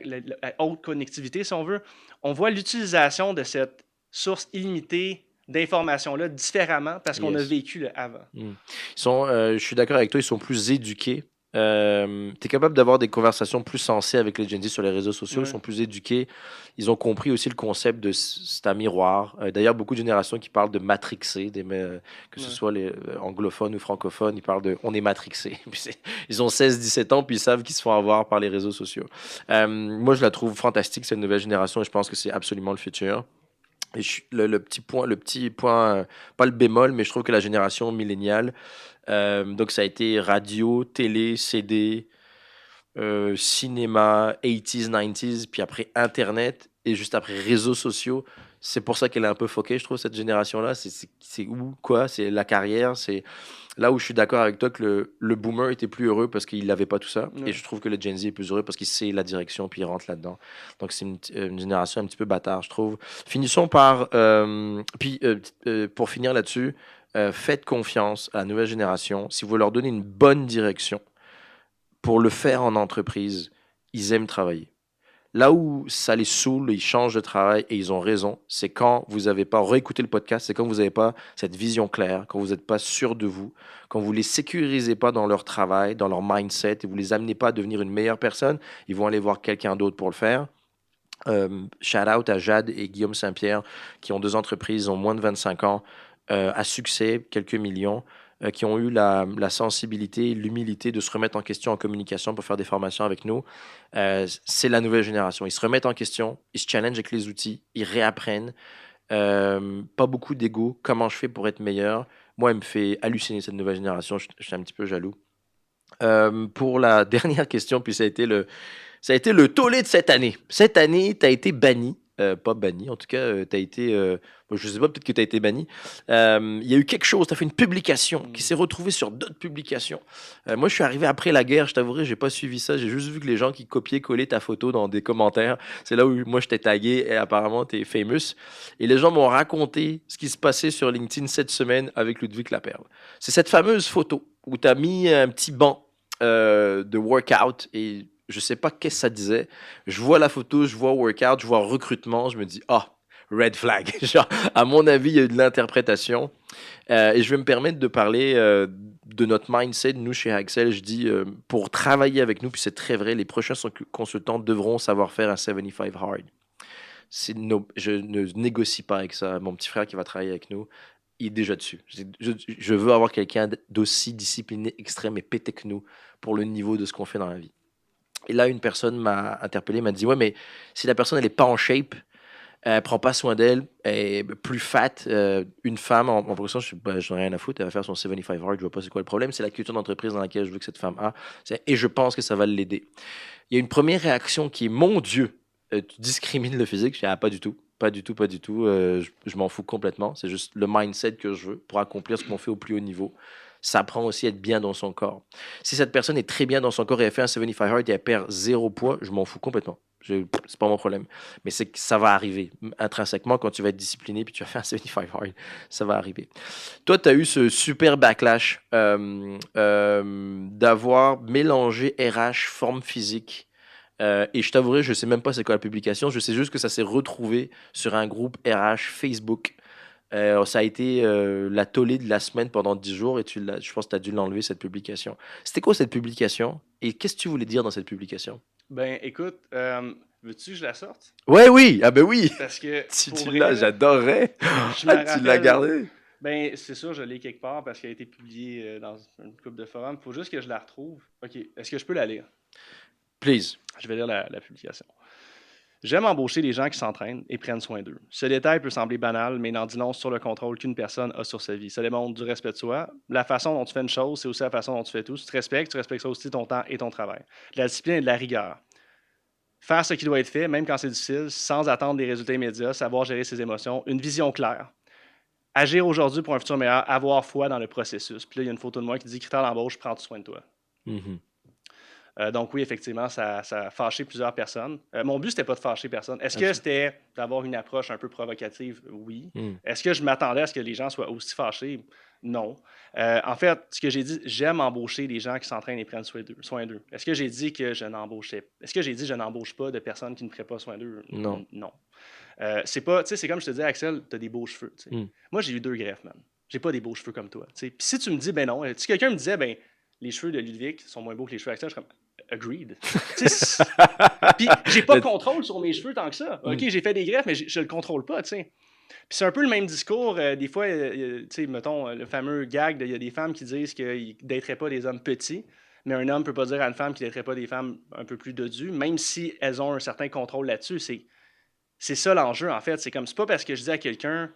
haute connectivité, si on veut, on voit l'utilisation de cette source illimitée d'informations-là différemment parce qu'on a Yes. vécu le avant. Mm. Je suis d'accord avec toi, ils sont plus éduqués. Tu es capable d'avoir des conversations plus sensées avec les Gen Z sur les réseaux sociaux, ils Ouais, sont plus éduqués. Ils ont compris aussi le concept de c'est un miroir. D'ailleurs, beaucoup de générations qui parlent de matrixer, que ce ouais. soit les anglophones ou francophones, ils parlent de on est matrixé. Ils ont 16-17 ans, puis ils savent qu'ils se font avoir par les réseaux sociaux. Moi, je la trouve fantastique, cette nouvelle génération, et je pense que c'est absolument le futur. Et le petit point, pas le bémol, mais je trouve que la génération milléniale, donc ça a été radio, télé, CD, cinéma, 80s, 90s, puis après Internet, et juste après réseaux sociaux. C'est pour ça qu'elle est un peu foquée, je trouve, cette génération-là. C'est où, quoi? C'est la carrière. C'est là où je suis d'accord avec toi que le boomer était plus heureux parce qu'il n'avait pas tout ça. Et Ouais. je trouve que le Gen Z est plus heureux parce qu'il sait la direction, puis il rentre là-dedans. Donc c'est une génération un petit peu bâtard, je trouve. Finissons par... pour finir là-dessus, faites confiance à la nouvelle génération. Si vous leur donnez une bonne direction, pour le faire en entreprise, ils aiment travailler. Là où ça les saoule, ils changent de travail et ils ont raison, c'est quand vous n'avez pas réécouté le podcast, c'est quand vous n'avez pas cette vision claire, quand vous n'êtes pas sûr de vous, quand vous ne les sécurisez pas dans leur travail, dans leur mindset et vous ne les amenez pas à devenir une meilleure personne, ils vont aller voir quelqu'un d'autre pour le faire. Shout out à Jade et Guillaume Saint-Pierre qui ont deux entreprises, ont moins de 25 ans, à succès, quelques millions, qui ont eu la sensibilité, l'humilité de se remettre en question en communication pour faire des formations avec nous. C'est la nouvelle génération. Ils se remettent en question, ils se challengent avec les outils, ils réapprennent. Pas beaucoup d'ego. Comment je fais pour être meilleur? Moi, elle me fait halluciner cette nouvelle génération. Je suis un petit peu jaloux. Pour la dernière question, puis ça a été le tollé de cette année. Cette année, tu as été banni. Pas banni, en tout cas, tu as été. Je sais pas, peut-être que tu as été banni. Il y a eu quelque chose, tu as fait une publication qui Mm. s'est retrouvée sur d'autres publications. Moi, je suis arrivé après la guerre, je t'avouerai, j'ai pas suivi ça. J'ai juste vu que les gens qui copiaient-collaient ta photo dans des commentaires, c'est là où moi je t'ai tagué et apparemment tu es famous. Et les gens m'ont raconté ce qui se passait sur LinkedIn cette semaine avec Ludwig Laperle. C'est cette fameuse photo où tu as mis un petit banc de workout et je sais pas qu'est-ce que ça disait. Je vois la photo, je vois workout, je vois recrutement, je me dis ah, red flag. Genre, à mon avis, il y a eu de l'interprétation. Et je vais me permettre de parler de notre mindset. Nous, chez Axel, je dis pour travailler avec nous, puis c'est très vrai, les prochains consultants devront savoir faire un 75 hard. Je ne négocie pas avec ça. Mon petit frère qui va travailler avec nous, il est déjà dessus. Je veux avoir quelqu'un d'aussi discipliné, extrême et pété que nous pour le niveau de ce qu'on fait dans la vie. Et là, une personne m'a interpellé, m'a dit, ouais, mais si la personne, elle est pas en shape, elle prend pas soin d'elle, elle est plus fat, une femme, en progression, j'en ai rien à foutre, elle va faire son 75 hard, je vois pas c'est quoi le problème, c'est la culture d'entreprise dans laquelle je veux que cette femme a, et je pense que ça va l'aider. Il y a une première réaction qui est, mon Dieu, tu discrimines le physique. Je dis, ah, pas du tout. Pas du tout, pas du tout. Je m'en fous complètement. C'est juste le mindset que je veux pour accomplir ce qu'on fait au plus haut niveau. Ça prend aussi être bien dans son corps. Si cette personne est très bien dans son corps et elle fait un 75 hard et elle perd 0 poids, je m'en fous complètement. C'est pas mon problème. Mais c'est que ça va arriver intrinsèquement quand tu vas être discipliné puis tu vas faire un 75 hard. Ça va arriver. Toi, tu as eu ce super backlash d'avoir mélangé RH, forme physique. Et je t'avouerai, je sais même pas c'est quoi la publication. Je sais juste que ça s'est retrouvé sur un groupe RH Facebook. Ça a été la tollée de la semaine pendant 10 jours et je pense que tu as dû l'enlever, cette publication. C'était quoi cette publication? Et qu'est-ce que tu voulais dire dans cette publication? Ben, écoute, veux-tu que je la sorte? Ouais, oui, ah ben oui, Parce que, si pour tu vrai, l'as, là, j'adorerais. je me Ah, tu l'as rappelle. gardé? Ben, c'est sûr, je l'ai quelque part parce qu'elle a été publiée dans une couple de forums. Faut juste que je la retrouve. Ok, est-ce que je peux la lire? Please. Je vais lire la publication. J'aime embaucher les gens qui s'entraînent et prennent soin d'eux. Ce détail peut sembler banal, mais il en dit long sur le contrôle qu'une personne a sur sa vie. Ça démontre du respect de soi. La façon dont tu fais une chose, c'est aussi la façon dont tu fais tout. Si tu respectes ça aussi ton temps et ton travail. De la discipline et de la rigueur. Faire ce qui doit être fait, même quand c'est difficile, sans attendre des résultats immédiats, savoir gérer ses émotions, une vision claire. Agir aujourd'hui pour un futur meilleur, avoir foi dans le processus. Puis là, il y a une photo de moi qui dit critère d'embauche, prends soin de toi. Mhm. Donc oui, effectivement, ça a fâché plusieurs personnes. Mon but, c'était pas de fâcher personne. Est-ce que Absolument. c'était d'avoir une approche un peu provocative? Oui. Mm. Est-ce que je m'attendais à ce que les gens soient aussi fâchés? Non. En fait, ce que j'ai dit, j'aime embaucher des gens qui s'entraînent et prennent soin d'eux. Est-ce que j'ai dit que je n'embauchais? Est-ce que j'ai dit que je n'embauche pas de personnes qui ne prennent pas soin d'eux? Non. Non. C'est pas, tu sais, c'est comme je te dis, Axel, tu as des beaux cheveux. Mm. Moi, j'ai eu 2 greffes, man. J'ai pas des beaux cheveux comme toi. Puis si tu me dis, ben non, si quelqu'un me disait, ben les cheveux de Ludovic sont moins beaux que les cheveux d'Axel, je serais comme, agreed. Puis j'ai pas de contrôle sur mes cheveux tant que ça. OK, j'ai fait des greffes, mais je le contrôle pas, tu sais. Puis c'est un peu le même discours. Des fois, tu sais, mettons, le fameux gag, il y a des femmes qui disent qu'ils ne dateraient pas des hommes petits, mais un homme peut pas dire à une femme qu'il ne daterait pas des femmes un peu plus dodues, même si elles ont un certain contrôle là-dessus. C'est ça l'enjeu, en fait. C'est comme, c'est pas parce que je dis à quelqu'un,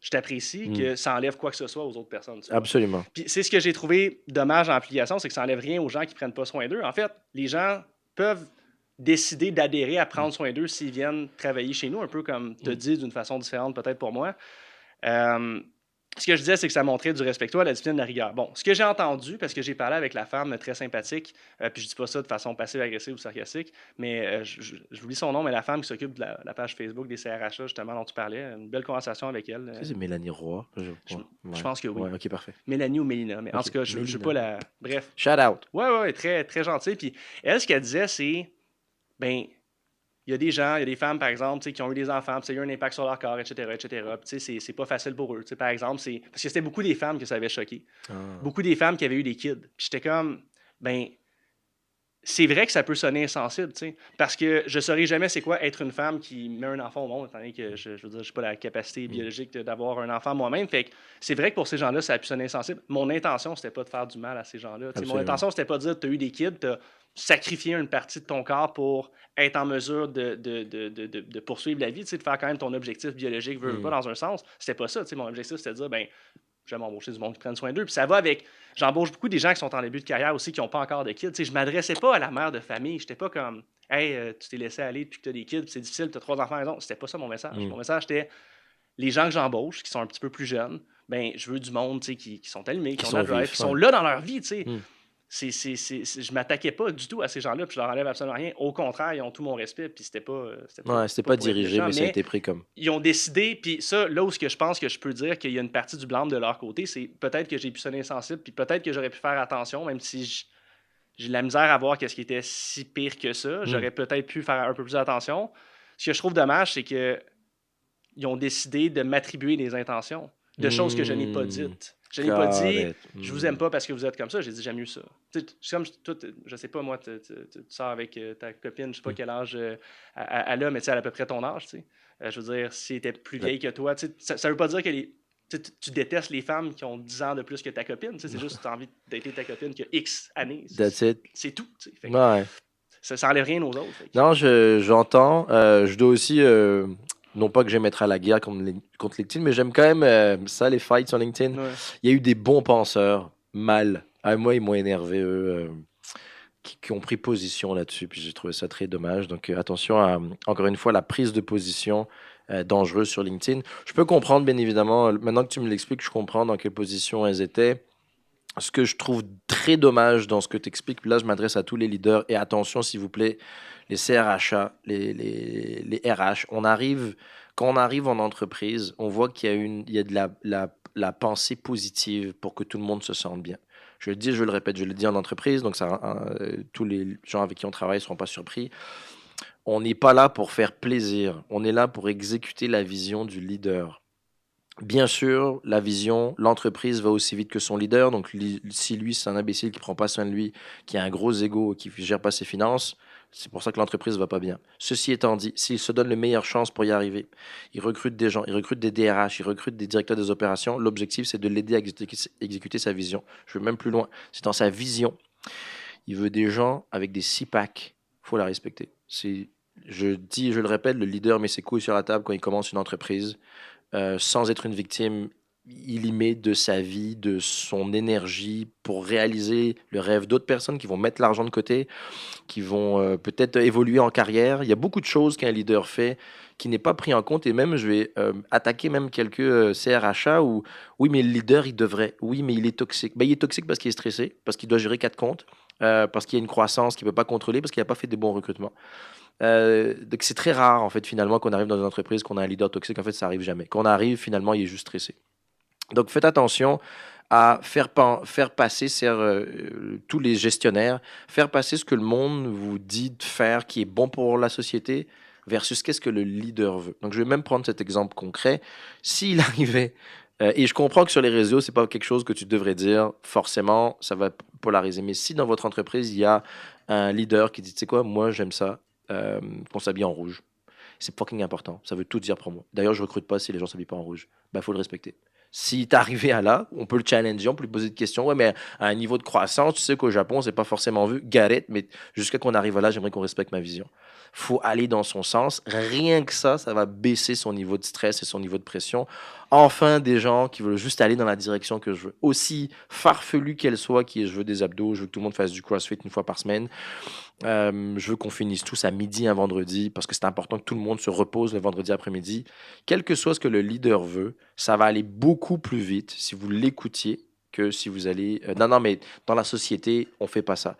je t'apprécie, que ça enlève quoi que ce soit aux autres personnes. Tu vois. Absolument. Puis c'est ce que j'ai trouvé dommage en application, c'est que ça enlève rien aux gens qui prennent pas soin d'eux. En fait, les gens peuvent décider d'adhérer à prendre soin d'eux s'ils viennent travailler chez nous, un peu comme tu as dit d'une façon différente peut-être pour moi. Ce que je disais, c'est que ça montrait du respect à la discipline de la rigueur. Bon, ce que j'ai entendu, parce que j'ai parlé avec la femme très sympathique, puis je dis pas ça de façon passive-agressive ou sarcastique, mais je vous lis son nom, mais la femme qui s'occupe de la page Facebook des CRHA, justement, dont tu parlais, une belle conversation avec elle. C'est Mélanie Roy. Je pense que oui. Ouais, ok, parfait. Mélanie ou Mélina, mais en Ok, tout cas, je ne veux pas la... Bref. Shout out. Ouais, très, très gentil. Puis elle, ce qu'elle disait, c'est, ben, il y a des gens, il y a des femmes, par exemple, qui ont eu des enfants, puis ça a eu un impact sur leur corps, etc., etc. Puis c'est pas facile pour eux. Par exemple, parce que c'était beaucoup des femmes que ça avait choqué. Ah. Beaucoup des femmes qui avaient eu des kids. Puis j'étais comme, ben, c'est vrai que ça peut sonner insensible, parce que je ne saurais jamais c'est quoi être une femme qui met un enfant au monde, étant donné que je veux dire, je n'ai pas la capacité biologique d'avoir un enfant moi-même. Fait que c'est vrai que pour ces gens-là, ça a pu sonner insensible. Mon intention, c'était pas de faire du mal à ces gens-là. Mon intention, c'était pas de dire tu as eu des kids, tu as sacrifié une partie de ton corps pour être en mesure de poursuivre la vie, de faire quand même ton objectif biologique, pas dans un sens. C'était pas ça. Mon objectif, c'était de dire, ben, j'aime embaucher du monde qui prenne soin d'eux. Puis ça va avec. J'embauche beaucoup des gens qui sont en début de carrière aussi, qui n'ont pas encore de kids. Je ne m'adressais pas à la mère de famille. Je n'étais pas comme, hey, tu t'es laissé aller depuis que tu as des kids, c'est difficile, tu as 3 enfants à la maison. C'était pas ça mon message. Mon message, c'était les gens que j'embauche, qui sont un petit peu plus jeunes, ben, je veux du monde qui sont allumés, qui ont de la drive, qui sont là dans leur vie. Je m'attaquais pas du tout à ces gens-là, puis je leur enlève absolument rien. Au contraire, ils ont tout mon respect, puis c'était pas dirigé, mais ça a été pris comme. Ils ont décidé, puis ça, là où ce que je pense que je peux dire qu'il y a une partie du blâme de leur côté, c'est peut-être que j'ai pu sonner insensible, puis peut-être que j'aurais pu faire attention, même si j'ai de la misère à voir qu'est-ce qui était si pire que ça. J'aurais peut-être pu faire un peu plus attention. Ce que je trouve dommage, c'est que ils ont décidé de m'attribuer des intentions, de choses que je n'ai pas dites. Je n'ai pas dit, je vous aime pas parce que vous êtes comme ça. J'ai dit, j'aime mieux ça. Comme toi, je sais pas, moi, tu sors avec ta copine, je sais pas quel âge elle a, mais elle a à peu près ton âge. Je veux dire, si elle était plus vieille que toi, ça veut pas dire qu'elle est. tu détestes les femmes qui ont 10 ans de plus que ta copine. C'est juste que tu as envie d'être ta copine qui a X années. That's it. C'est tout. Fait que Ouais. ça enlève rien aux autres. Fait que, Non, j'entends. Je dois aussi, non pas que j'aime être à la guerre contre LinkedIn, mais j'aime quand même ça, les fights sur LinkedIn. ouais. Il y a eu des bons penseurs, mal. Ah, moi, ils m'ont énervé, eux, qui ont pris position là-dessus, puis j'ai trouvé ça très dommage. Donc, attention à, encore une fois, la prise de position dangereuse sur LinkedIn. Je peux comprendre, bien évidemment, maintenant que tu me l'expliques, je comprends dans quelle position elles étaient. Ce que je trouve très dommage dans ce que tu expliques, là je m'adresse à tous les leaders, et attention s'il vous plaît, les CRHA, les RH, quand on arrive en entreprise, on voit qu'il y a, il y a de la pensée positive pour que tout le monde se sente bien. Je le dis, je le répète, je le dis en entreprise, donc tous les gens avec qui on travaille ne seront pas surpris. On n'est pas là pour faire plaisir, on est là pour exécuter la vision du leader. Bien sûr, la vision, l'entreprise va aussi vite que son leader. Donc, si lui, c'est un imbécile qui prend pas soin de lui, qui a un gros ego, qui gère pas ses finances, c'est pour ça que l'entreprise va pas bien. Ceci étant dit, s'il se donne les meilleures chances pour y arriver, il recrute des gens, il recrute des DRH, il recrute des directeurs des opérations. L'objectif, c'est de l'aider à exécuter sa vision. Je vais même plus loin. C'est dans sa vision. Il veut des gens avec des six-packs. Il faut la respecter. Je dis, je le répète, le leader met ses couilles sur la table quand il commence une entreprise. Sans être une victime, il y met de sa vie, de son énergie pour réaliser le rêve d'autres personnes qui vont mettre l'argent de côté, qui vont peut-être évoluer en carrière. Il y a beaucoup de choses qu'un leader fait qui n'est pas pris en compte, et même je vais attaquer même quelques CRHA où oui mais le leader il devrait, oui mais il est toxique. Ben, il est toxique parce qu'il est stressé, parce qu'il doit gérer 4 comptes, parce qu'il y a une croissance qu'il ne peut pas contrôler, parce qu'il n'a pas fait de bons recrutements. Donc c'est très rare en fait finalement qu'on arrive dans une entreprise qu'on a un leader toxique. En fait ça arrive jamais. Quand on arrive finalement il est juste stressé. Donc faites attention à faire passer tous les gestionnaires, faire passer ce que le monde vous dit de faire qui est bon pour la société versus qu'est-ce que le leader veut. Donc je vais même prendre cet exemple concret. S'il arrivait, et je comprends que sur les réseaux c'est pas quelque chose que tu devrais dire forcément, ça va polariser, mais si dans votre entreprise il y a un leader qui dit tu sais quoi, moi j'aime ça, qu'on s'habille en rouge. C'est fucking important. Ça veut tout dire pour moi. D'ailleurs, je recrute pas si les gens s'habillent pas en rouge. Bah, faut le respecter. Si t'es arrivé à là, on peut le challenger, on peut lui poser des questions. Ouais, mais à un niveau de croissance, tu sais qu'au Japon, c'est pas forcément vu. Gareth, mais jusqu'à qu'on arrive à là, j'aimerais qu'on respecte ma vision. Faut aller dans son sens. Rien que ça va baisser son niveau de stress et son niveau de pression. Enfin, des gens qui veulent juste aller dans la direction que je veux. Aussi farfelu qu'elle soit, qui est je veux des abdos, je veux que tout le monde fasse du CrossFit une fois par semaine. Je veux qu'on finisse tous à midi un vendredi parce que c'est important que tout le monde se repose le vendredi après-midi. Quel que soit ce que le leader veut, ça va aller beaucoup plus vite si vous l'écoutiez que si vous allez... non, mais dans la société, on fait pas ça.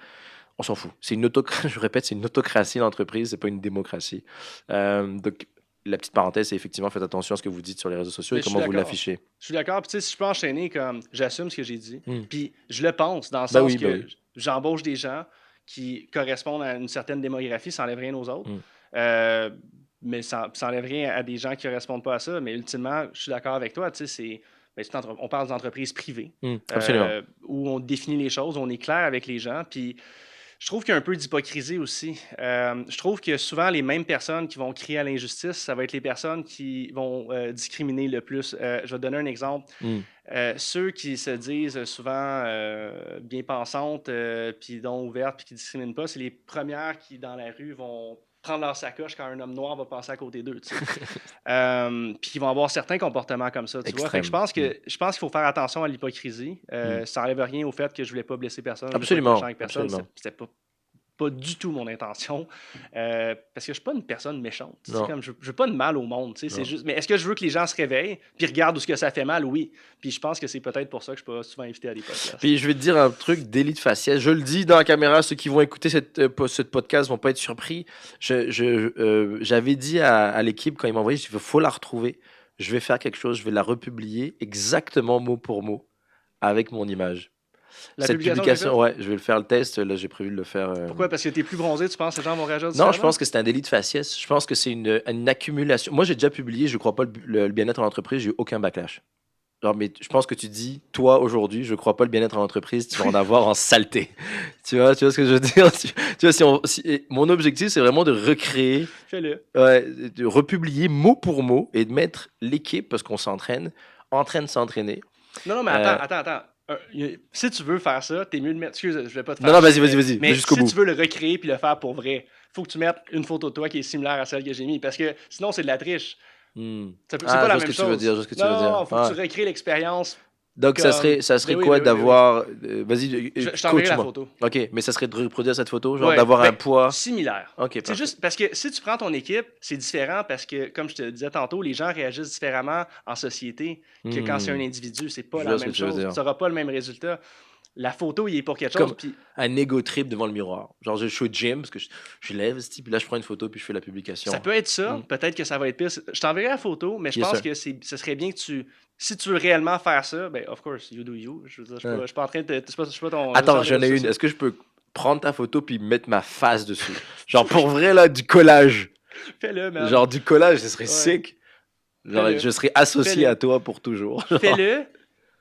On s'en fout. C'est une je répète, c'est une autocratie l'entreprise, c'est pas une démocratie. Donc, la petite parenthèse, c'est effectivement, faites attention à ce que vous dites sur les réseaux sociaux et comment vous l'affichez. Je suis d'accord. Puis, tu sais, si je peux enchaîner, comme j'assume ce que j'ai dit. Puis, je le pense, dans le Ben sens oui, que ben oui. j'embauche des gens qui correspondent à une certaine démographie, ça n'enlève rien aux autres. Mm. Mais ça n'enlève rien à des gens qui ne correspondent pas à ça. Mais ultimement, je suis d'accord avec toi. Tu sais, on parle d'entreprises privées Absolument. où on définit les choses, on est clair avec les gens. Puis, je trouve qu'il y a un peu d'hypocrisie aussi. Je trouve que souvent, les mêmes personnes qui vont crier à l'injustice, ça va être les personnes qui vont discriminer le plus. Je vais te donner un exemple. Ceux qui se disent souvent bien pensantes, puis donc ouvertes, puis qui ne discriminent pas, c'est les premières qui, dans la rue, vont prendre leur sacoche quand un homme noir va passer à côté d'eux. Puis ils vont avoir certains comportements comme ça. Tu vois? Fait que je pense qu'il faut faire attention à l'hypocrisie. Ça n'enlève rien au fait que je ne voulais pas blesser personne. Absolument. Avec personne. C'était pas du tout mon intention. Parce que je suis pas une personne méchante. Comme je veux pas de mal au monde. C'est juste... Mais est-ce que je veux que les gens se réveillent puis regardent où ce que ça fait mal? Oui. Puis je pense que c'est peut-être pour ça que je suis pas souvent invité à des podcasts. Puis je vais te dire un truc, délit de faciès. Je le dis dans la caméra, ceux qui vont écouter ce podcast vont pas être surpris. J'avais dit à l'équipe quand ils m'ont envoyé, il faut la retrouver. Je vais faire quelque chose, je vais la republier exactement mot pour mot avec mon image. Cette publication, ouais, je vais le faire le test. Là, j'ai prévu de le faire. Pourquoi? Parce que t'es plus bronzé, tu penses que les gens vont réagir différemment? Non, je pense que c'est un délit de faciès. Je pense que c'est une accumulation. Moi, j'ai déjà publié, je crois pas le bien-être en entreprise, j'ai eu aucun backlash. Alors, mais je pense que tu dis, toi, aujourd'hui, je crois pas le bien-être en entreprise, tu vas en avoir en saleté. tu vois ce que je veux dire? Tu vois, mon objectif, c'est vraiment de recréer, Fais-le. Ouais, de republier mot pour mot et de mettre l'équipe, parce qu'on s'entraîne, en train de s'entraîner. Non, mais Euh, attends. Si tu veux faire ça, t'es mieux de mettre. Excuse, je vais pas te non, faire non, vas-y, chier, vas-y, vas-y, mais jusqu'au si bout. tu veux le recréer puis le faire pour vrai, faut que tu mettes une photo de toi qui est similaire à celle que j'ai mise. Parce que sinon, c'est de la triche. C'est Ah, pas je la vois ce même que tu veux dire, je chose. vois ce que tu veux dire. Non, faut que Ouais. tu recrées l'expérience Donc, comme. ça serait quoi Ben oui. d'avoir. Vas-y, Je t'enverrai la coach-moi. photo. Ok, mais ça serait de reproduire cette photo, genre Ouais, d'avoir un ben, poids. similaire. Ok, C'est parfait. juste parce que si tu prends ton équipe, c'est différent parce que, comme je te disais tantôt, les gens réagissent différemment en société que quand c'est un Hmm, individu. C'est pas je la vois ce que même tu veux chose. dire. Tu n'auras pas le même résultat. La photo, il est pour quelque chose, Comme puis un ego trip devant le miroir. Genre, je suis au gym parce que je lève, puis là, je prends une photo, puis je fais la ça publication. peut être ça. Hmm. Peut-être que ça va être pire. Je t'enverrai la photo, mais je Yes, pense sir. que ce serait bien que si tu veux réellement faire ça, ben, of course, you do you. Je veux dire, Ouais. je suis pas en train de. Je suis pas ton Attends, gestionnaire des j'en ai réseaux une. sociaux. Est-ce que je peux prendre ta photo puis mettre ma face dessus? Genre, pour vrai, là, du collage. Fais-le, man. Genre, du collage, ce serait Ouais. sick. Genre, Fais-le. je serais associé à Fais-le. toi pour toujours. Genre, Fais-le.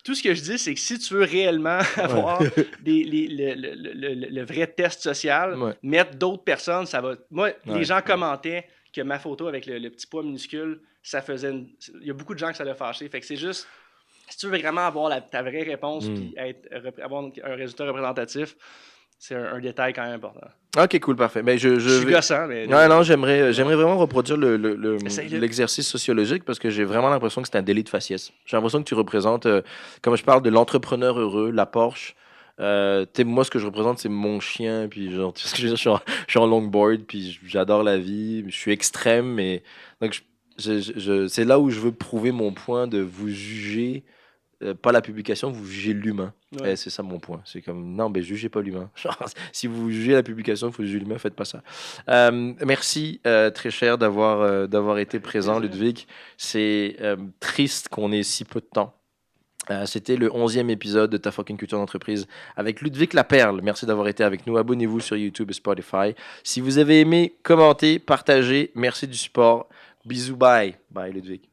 Tout ce que je dis, c'est que si tu veux réellement ouais. avoir le vrai test social, Ouais. mettre d'autres personnes, ça va. Moi, les Ouais. gens commentaient que ma photo avec le petit poids minuscule, ça faisait. Il y a beaucoup de gens que ça l'a fâché. Fait que c'est juste. Si tu veux vraiment avoir ta vraie réponse Hmm. puis avoir un résultat représentatif, c'est un détail quand même important. Ok, cool, parfait. Mais Je suis vais. gossant, mais. Ouais, non, Ouais. j'aimerais vraiment reproduire Essaye-le. l'exercice sociologique parce que j'ai vraiment l'impression que c'est un délit de faciès. J'ai l'impression que tu représentes, comme je parle de l'entrepreneur heureux, la Porsche. Moi, ce que je représente, c'est mon chien. Puis, genre, tu sais ce que je veux dire, je suis en longboard, puis j'adore la vie. Je suis extrême, mais. Donc, c'est là où je veux prouver mon point de vous juger. Pas la publication, vous jugez l'humain. Ouais. C'est ça mon point. C'est comme, non, ben jugez pas l'humain. Genre, si vous jugez la publication, il faut juger l'humain, faites pas ça. Merci, très cher, d'avoir été présent, Plaisir. Ludwig. C'est triste qu'on ait si peu de temps. C'était le 11e épisode de Ta fucking culture d'entreprise avec Ludwig Laperle. Merci d'avoir été avec nous. Abonnez-vous sur YouTube et Spotify. Si vous avez aimé, commentez, partagez. Merci du support. Bisous, bye. Bye, Ludwig.